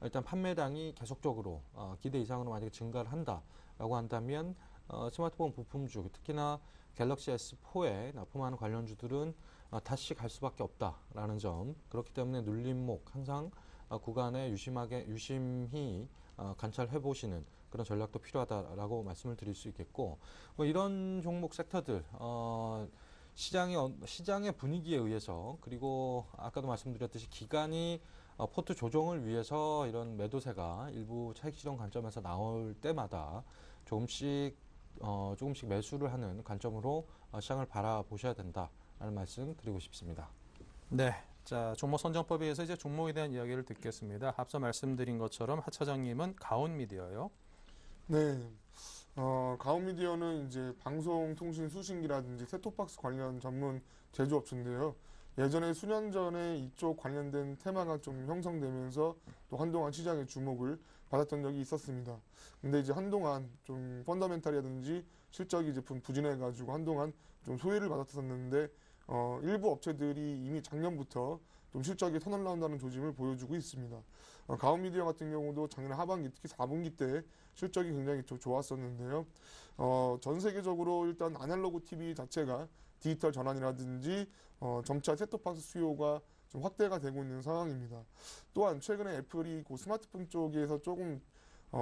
Speaker 6: 일단 판매량이 계속적으로 기대 이상으로 만약에 증가를 한다라고 한다면 스마트폰 부품주, 특히나 갤럭시 S4에 납품하는 관련주들은 다시 갈 수밖에 없다라는 점. 그렇기 때문에 눌림목 항상 구간에 유심히 관찰해 보시는 그런 전략도 필요하다라고 말씀을 드릴 수 있겠고, 뭐 이런 종목 섹터들 시장의 분위기에 의해서, 그리고 아까도 말씀드렸듯이 기관이 포트 조정을 위해서 이런 매도세가 일부 차익 실현 관점에서 나올 때마다 조금씩 매수를 하는 관점으로 시장을 바라보셔야 된다라는 말씀 드리고 싶습니다.
Speaker 1: 네. 자, 종목 선정법에 의해서 이제 종목에 대한 이야기를 듣겠습니다. 앞서 말씀드린 것처럼 하 차장님은 가온미디어요.
Speaker 5: 네. 가온미디어는 이제 방송통신 수신기라든지 셋톱박스 관련 전문 제조업체인데요. 예전에 수년 전에 이쪽 관련된 테마가 좀 형성되면서 또 한동안 시장의 주목을 받았던 적이 있었습니다. 근데 이제 한동안 좀 펀더멘탈이라든지 실적이 제품 부진해가지고 한동안 좀 소외를 받았었는데 일부 업체들이 이미 작년부터 좀 실적이 턴어라운드하는 조짐을 보여주고 있습니다. 가온미디어 같은 경우도 작년 하반기 특히 4분기 때 실적이 굉장히 좋았었는데요. 전 세계적으로 일단 아날로그 TV 자체가 디지털 전환이라든지 점차 셋톱박스 수요가 좀 확대가 되고 있는 상황입니다. 또한 최근에 애플이 그 스마트폰 쪽에서 조금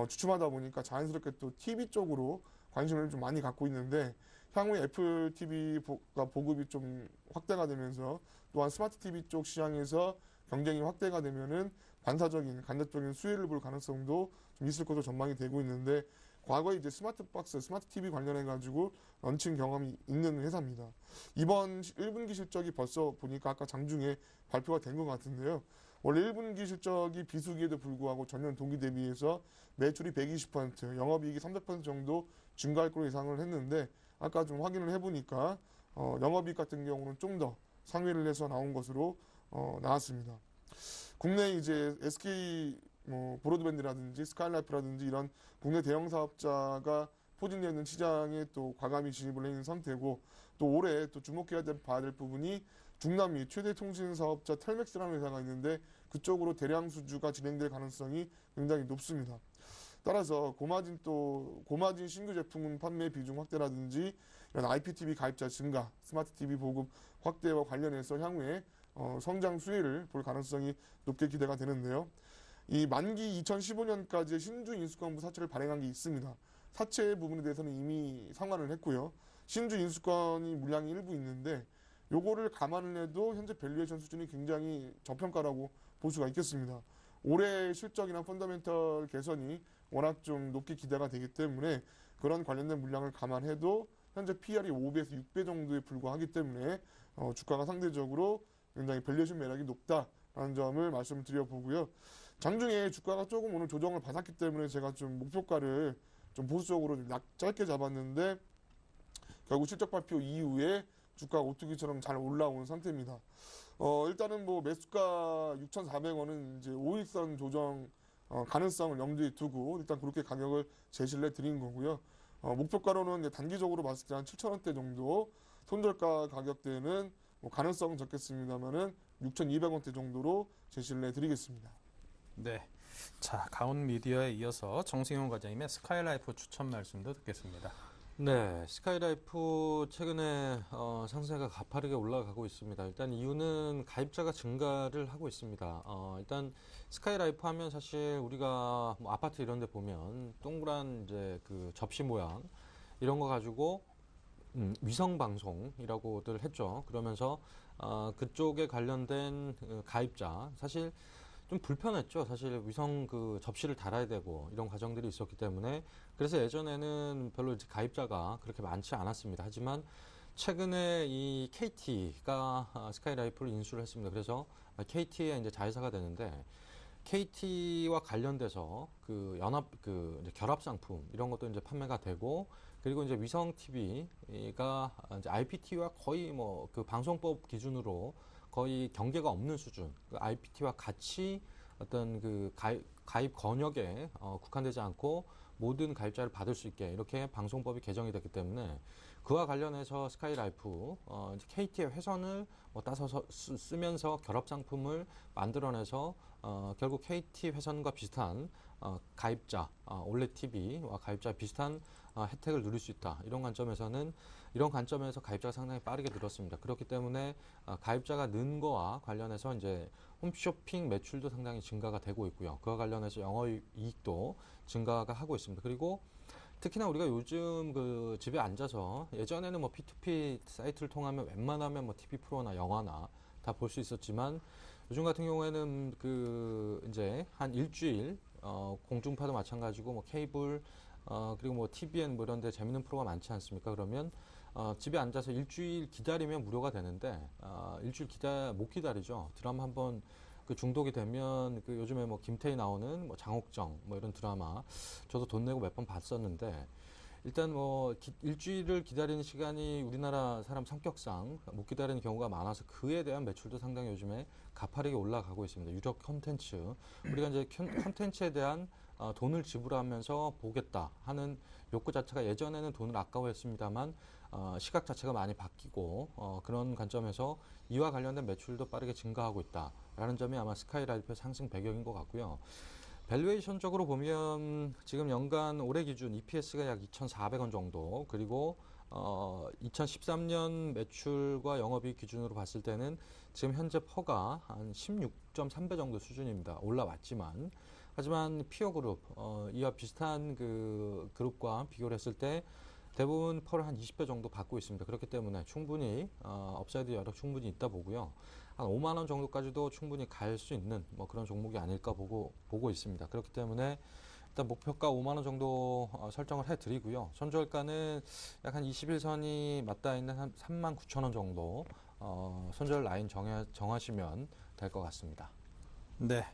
Speaker 5: 주춤하다 보니까 자연스럽게 또 TV 쪽으로 관심을 좀 많이 갖고 있는데, 향후에 애플 TV가 보급이 좀 확대가 되면서 또한 스마트 TV 쪽 시장에서 경쟁이 확대가 되면은 반사적인 간접적인 수혜를 볼 가능성도 좀 있을 것으로 전망이 되고 있는데, 과거에 이제 스마트 TV 관련해 가지고 런칭 경험이 있는 회사입니다. 이번 1분기 실적이 벌써 보니까 아까 장중에 발표가 된 것 같은데요. 원래 1분기 실적이 비수기에도 불구하고 전년 동기 대비해서 매출이 120%, 영업이익이 300% 정도 증가할 걸로 예상을 했는데, 아까 좀 확인을 해보니까 영업이익 같은 경우는 좀 더 상회를 해서 나온 것으로 나왔습니다. 국내 이제 SK 브로드밴드라든지 스카이라이프라든지 이런 국내 대형 사업자가 포진되어 있는 시장에 또 과감히 진입을 했는 상태고, 또 올해 또 주목해야 봐야 될 부분이 중남미 최대 통신 사업자 텔맥스라는 회사가 있는데, 그쪽으로 대량 수주가 진행될 가능성이 굉장히 높습니다. 따라서 고마진 신규 제품 판매 비중 확대라든지 이런 IPTV 가입자 증가, 스마트 TV 보급 확대와 관련해서 향후에 성장 수혜를 볼 가능성이 높게 기대가 되는데요. 이 만기 2015년까지 신주 인수권부 사채를 발행한 게 있습니다. 사채 부분에 대해서는 이미 상환을 했고요. 신주 인수권이 물량이 일부 있는데, 요거를 감안을 해도 현재 밸류에이션 수준이 굉장히 저평가라고 볼 수가 있겠습니다. 올해 실적이나 펀더멘털 개선이 워낙 좀 높게 기대가 되기 때문에 그런 관련된 물량을 감안해도 현재 PR이 5배에서 6배 정도에 불과하기 때문에 주가가 상대적으로 굉장히 밸류에이션 매력이 높다라는 점을 말씀드려보고요. 장중에 주가가 조금 오늘 조정을 받았기 때문에 제가 좀 목표가를 좀 보수적으로 좀 짧게 잡았는데, 결국 실적 발표 이후에 주가가 오뚜기처럼 잘 올라온 상태입니다. 일단은 뭐 매수가 6,400원은 이제 5일선 조정 가능성을 염두에 두고 일단 그렇게 가격을 제시를 해드린 거고요. 목표가로는 이제 단기적으로 봤을 때 한 7,000원대 정도, 손절가 가격대는 뭐 가능성은 적겠습니다만은 6,200원대 정도로 제시를 해드리겠습니다.
Speaker 1: 네. 자, 가온미디어에 이어서 정승용 과장님의 스카이라이프 추천 말씀도 듣겠습니다.
Speaker 6: 네, 스카이라이프 최근에 상세가 가파르게 올라가고 있습니다. 일단 이유는 가입자가 증가를 하고 있습니다. 일단 스카이라이프 하면 사실 우리가 뭐 아파트 이런 데 보면 동그란 이제 그 접시 모양 이런 거 가지고 위성 방송이라고들 했죠. 그러면서 그쪽에 관련된 가입자, 사실 좀 불편했죠. 사실 위성 그 접시를 달아야 되고 이런 과정들이 있었기 때문에, 그래서 예전에는 별로 이제 가입자가 그렇게 많지 않았습니다. 하지만 최근에 이 KT가 스카이라이프를 인수를 했습니다. 그래서 KT의 이제 자회사가 되는데, KT와 관련돼서 그 이제 결합 상품 이런 것도 이제 판매가 되고, 그리고 이제 위성 TV가 이제 IPTV와 거의 뭐 그 방송법 기준으로 거의 경계가 없는 수준, 그 IPT와 같이 어떤 그 가입 권역에 국한되지 않고 모든 가입자를 받을 수 있게 이렇게 방송법이 개정이 됐기 때문에, 그와 관련해서 스카이라이프 이제 KT의 회선을 따서 쓰면서 결합 상품을 만들어내서 결국 KT 회선과 비슷한 가입자, 올레 TV와 가입자 비슷한 혜택을 누릴 수 있다. 이런 관점에서 가입자가 상당히 빠르게 늘었습니다. 그렇기 때문에 가입자가 는 거와 관련해서 이제 홈쇼핑 매출도 상당히 증가가 되고 있고요. 그와 관련해서 영업이익도 증가가 하고 있습니다. 그리고 특히나 우리가 요즘 그 집에 앉아서 예전에는 뭐 P2P 사이트를 통하면 웬만하면 뭐 TV 프로나 영화나 다 볼 수 있었지만 요즘 같은 경우에는 그 이제 한 일주일 공중파도 마찬가지고 뭐 케이블 그리고 뭐 TVN 뭐 이런 데 재밌는 프로가 많지 않습니까? 그러면 집에 앉아서 일주일 기다리면 무료가 되는데 일주일 못 기다리죠. 드라마 한번 그 중독이 되면 그 요즘에 뭐 김태희 나오는 뭐 장옥정 뭐 이런 드라마 저도 돈 내고 몇 번 봤었는데 일단 뭐 일주일을 기다리는 시간이 우리나라 사람 성격상 못 기다리는 경우가 많아서 그에 대한 매출도 상당히 요즘에 가파르게 올라가고 있습니다. 유료 콘텐츠 우리가 이제 콘텐츠에 대한 돈을 지불하면서 보겠다 하는 욕구 자체가 예전에는 돈을 아까워했습니다만 시각 자체가 많이 바뀌고 그런 관점에서 이와 관련된 매출도 빠르게 증가하고 있다라는 점이 아마 스카이라이프의 상승 배경인 것 같고요. 밸류에이션적으로 보면 지금 연간 올해 기준 EPS가 약 2,400원 정도 그리고 2013년 매출과 영업이익 기준으로 봤을 때는 지금 현재 퍼가 한 16.3배 정도 수준입니다. 올라왔지만 하지만 피어 그룹 이와 비슷한 그 그룹과 비교를 했을 때 대부분 퍼를 한 20배 정도 받고 있습니다. 그렇기 때문에 충분히 업사이드 여력 충분히 있다 보고요. 한 5만 원 정도까지도 충분히 갈 수 있는 뭐 그런 종목이 아닐까 보고 있습니다. 그렇기 때문에 일단 목표가 5만 원 정도 설정을 해드리고요. 손절가는 약 한 21선이 맞닿아 있는 한 3만 9천 원 정도 손절 라인 정하시면 될 것 같습니다.
Speaker 1: 네.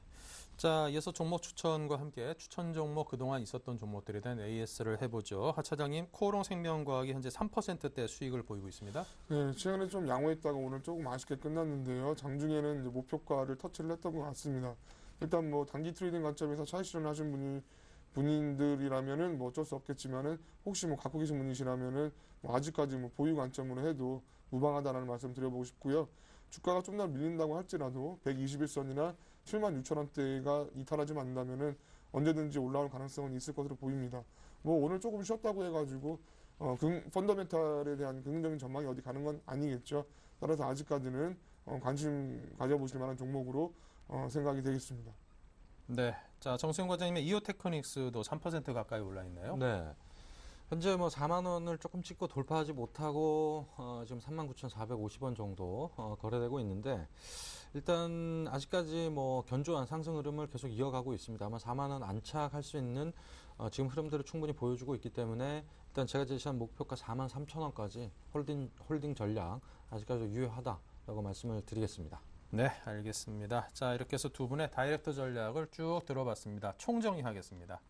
Speaker 1: 자, 이어서 종목 추천과 함께 추천 종목 그동안 있었던 종목들에 대한 AS를 해보죠. 하 차장님, 코오롱생명과학이 현재 3%대 수익을 보이고 있습니다.
Speaker 5: 네, 최근에 좀 양호했다가 오늘 조금 아쉽게 끝났는데요. 장중에는 이제 목표가를 터치를 했던 것 같습니다. 일단 뭐 단기 트레이딩 관점에서 차익 실현하신 분들이라면은 뭐 어쩔 수 없겠지만은 혹시 뭐 갖고 계신 분이시라면은 뭐 아직까지 뭐 보유 관점으로 해도 무방하다라는 말씀 드려보고 싶고요. 주가가 좀 더 밀린다고 할지라도 121선이나 7만 6천 원대가 이탈하지 않는다면은 언제든지 올라올 가능성은 있을 것으로 보입니다. 뭐 오늘 조금 쉬었다고 해가지고 펀더멘탈에 대한 긍정적인 전망이 어디 가는 건 아니겠죠. 따라서 아직까지는 관심 가져보실 만한 종목으로 생각이 되겠습니다.
Speaker 1: 네. 자, 정수영 과장님의 이오테크닉스도 3% 가까이 올라 있네요.
Speaker 6: 네. 현재 뭐 4만 원을 조금 찍고 돌파하지 못하고 지금 39,450원 정도 거래되고 있는데 일단 아직까지 뭐 견조한 상승 흐름을 계속 이어가고 있습니다. 아마 4만 원 안착할 수 있는 지금 흐름들을 충분히 보여주고 있기 때문에 일단 제가 제시한 목표가 4만 3천 원까지 홀딩 전략 아직까지 유효하다라고 말씀을 드리겠습니다.
Speaker 1: 네, 알겠습니다. 자, 이렇게 해서 두 분의 다이렉트 전략을 쭉 들어봤습니다. 총정리하겠습니다.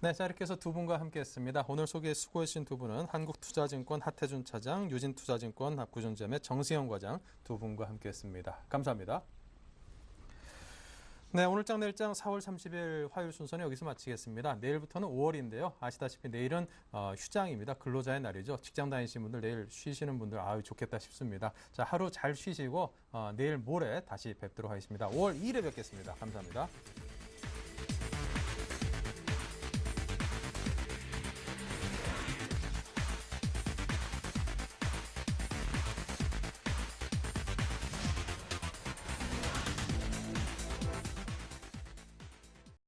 Speaker 1: 네, 자 이렇게 해서 두 분과 함께했습니다. 오늘 소개 수고해주신 두 분은 한국투자증권 하태준 차장, 유진투자증권 압구정잼의 정수영 과장 두 분과 함께했습니다. 감사합니다. 네, 오늘장 내일장 4월 30일 화요일 순서는 여기서 마치겠습니다. 내일부터는 5월인데요. 아시다시피 내일은 휴장입니다. 근로자의 날이죠. 직장 다니시는 분들 내일 쉬시는 분들 아유 좋겠다 싶습니다. 자, 하루 잘 쉬시고 내일 모레 다시 뵙도록 하겠습니다. 5월 2일에 뵙겠습니다. 감사합니다.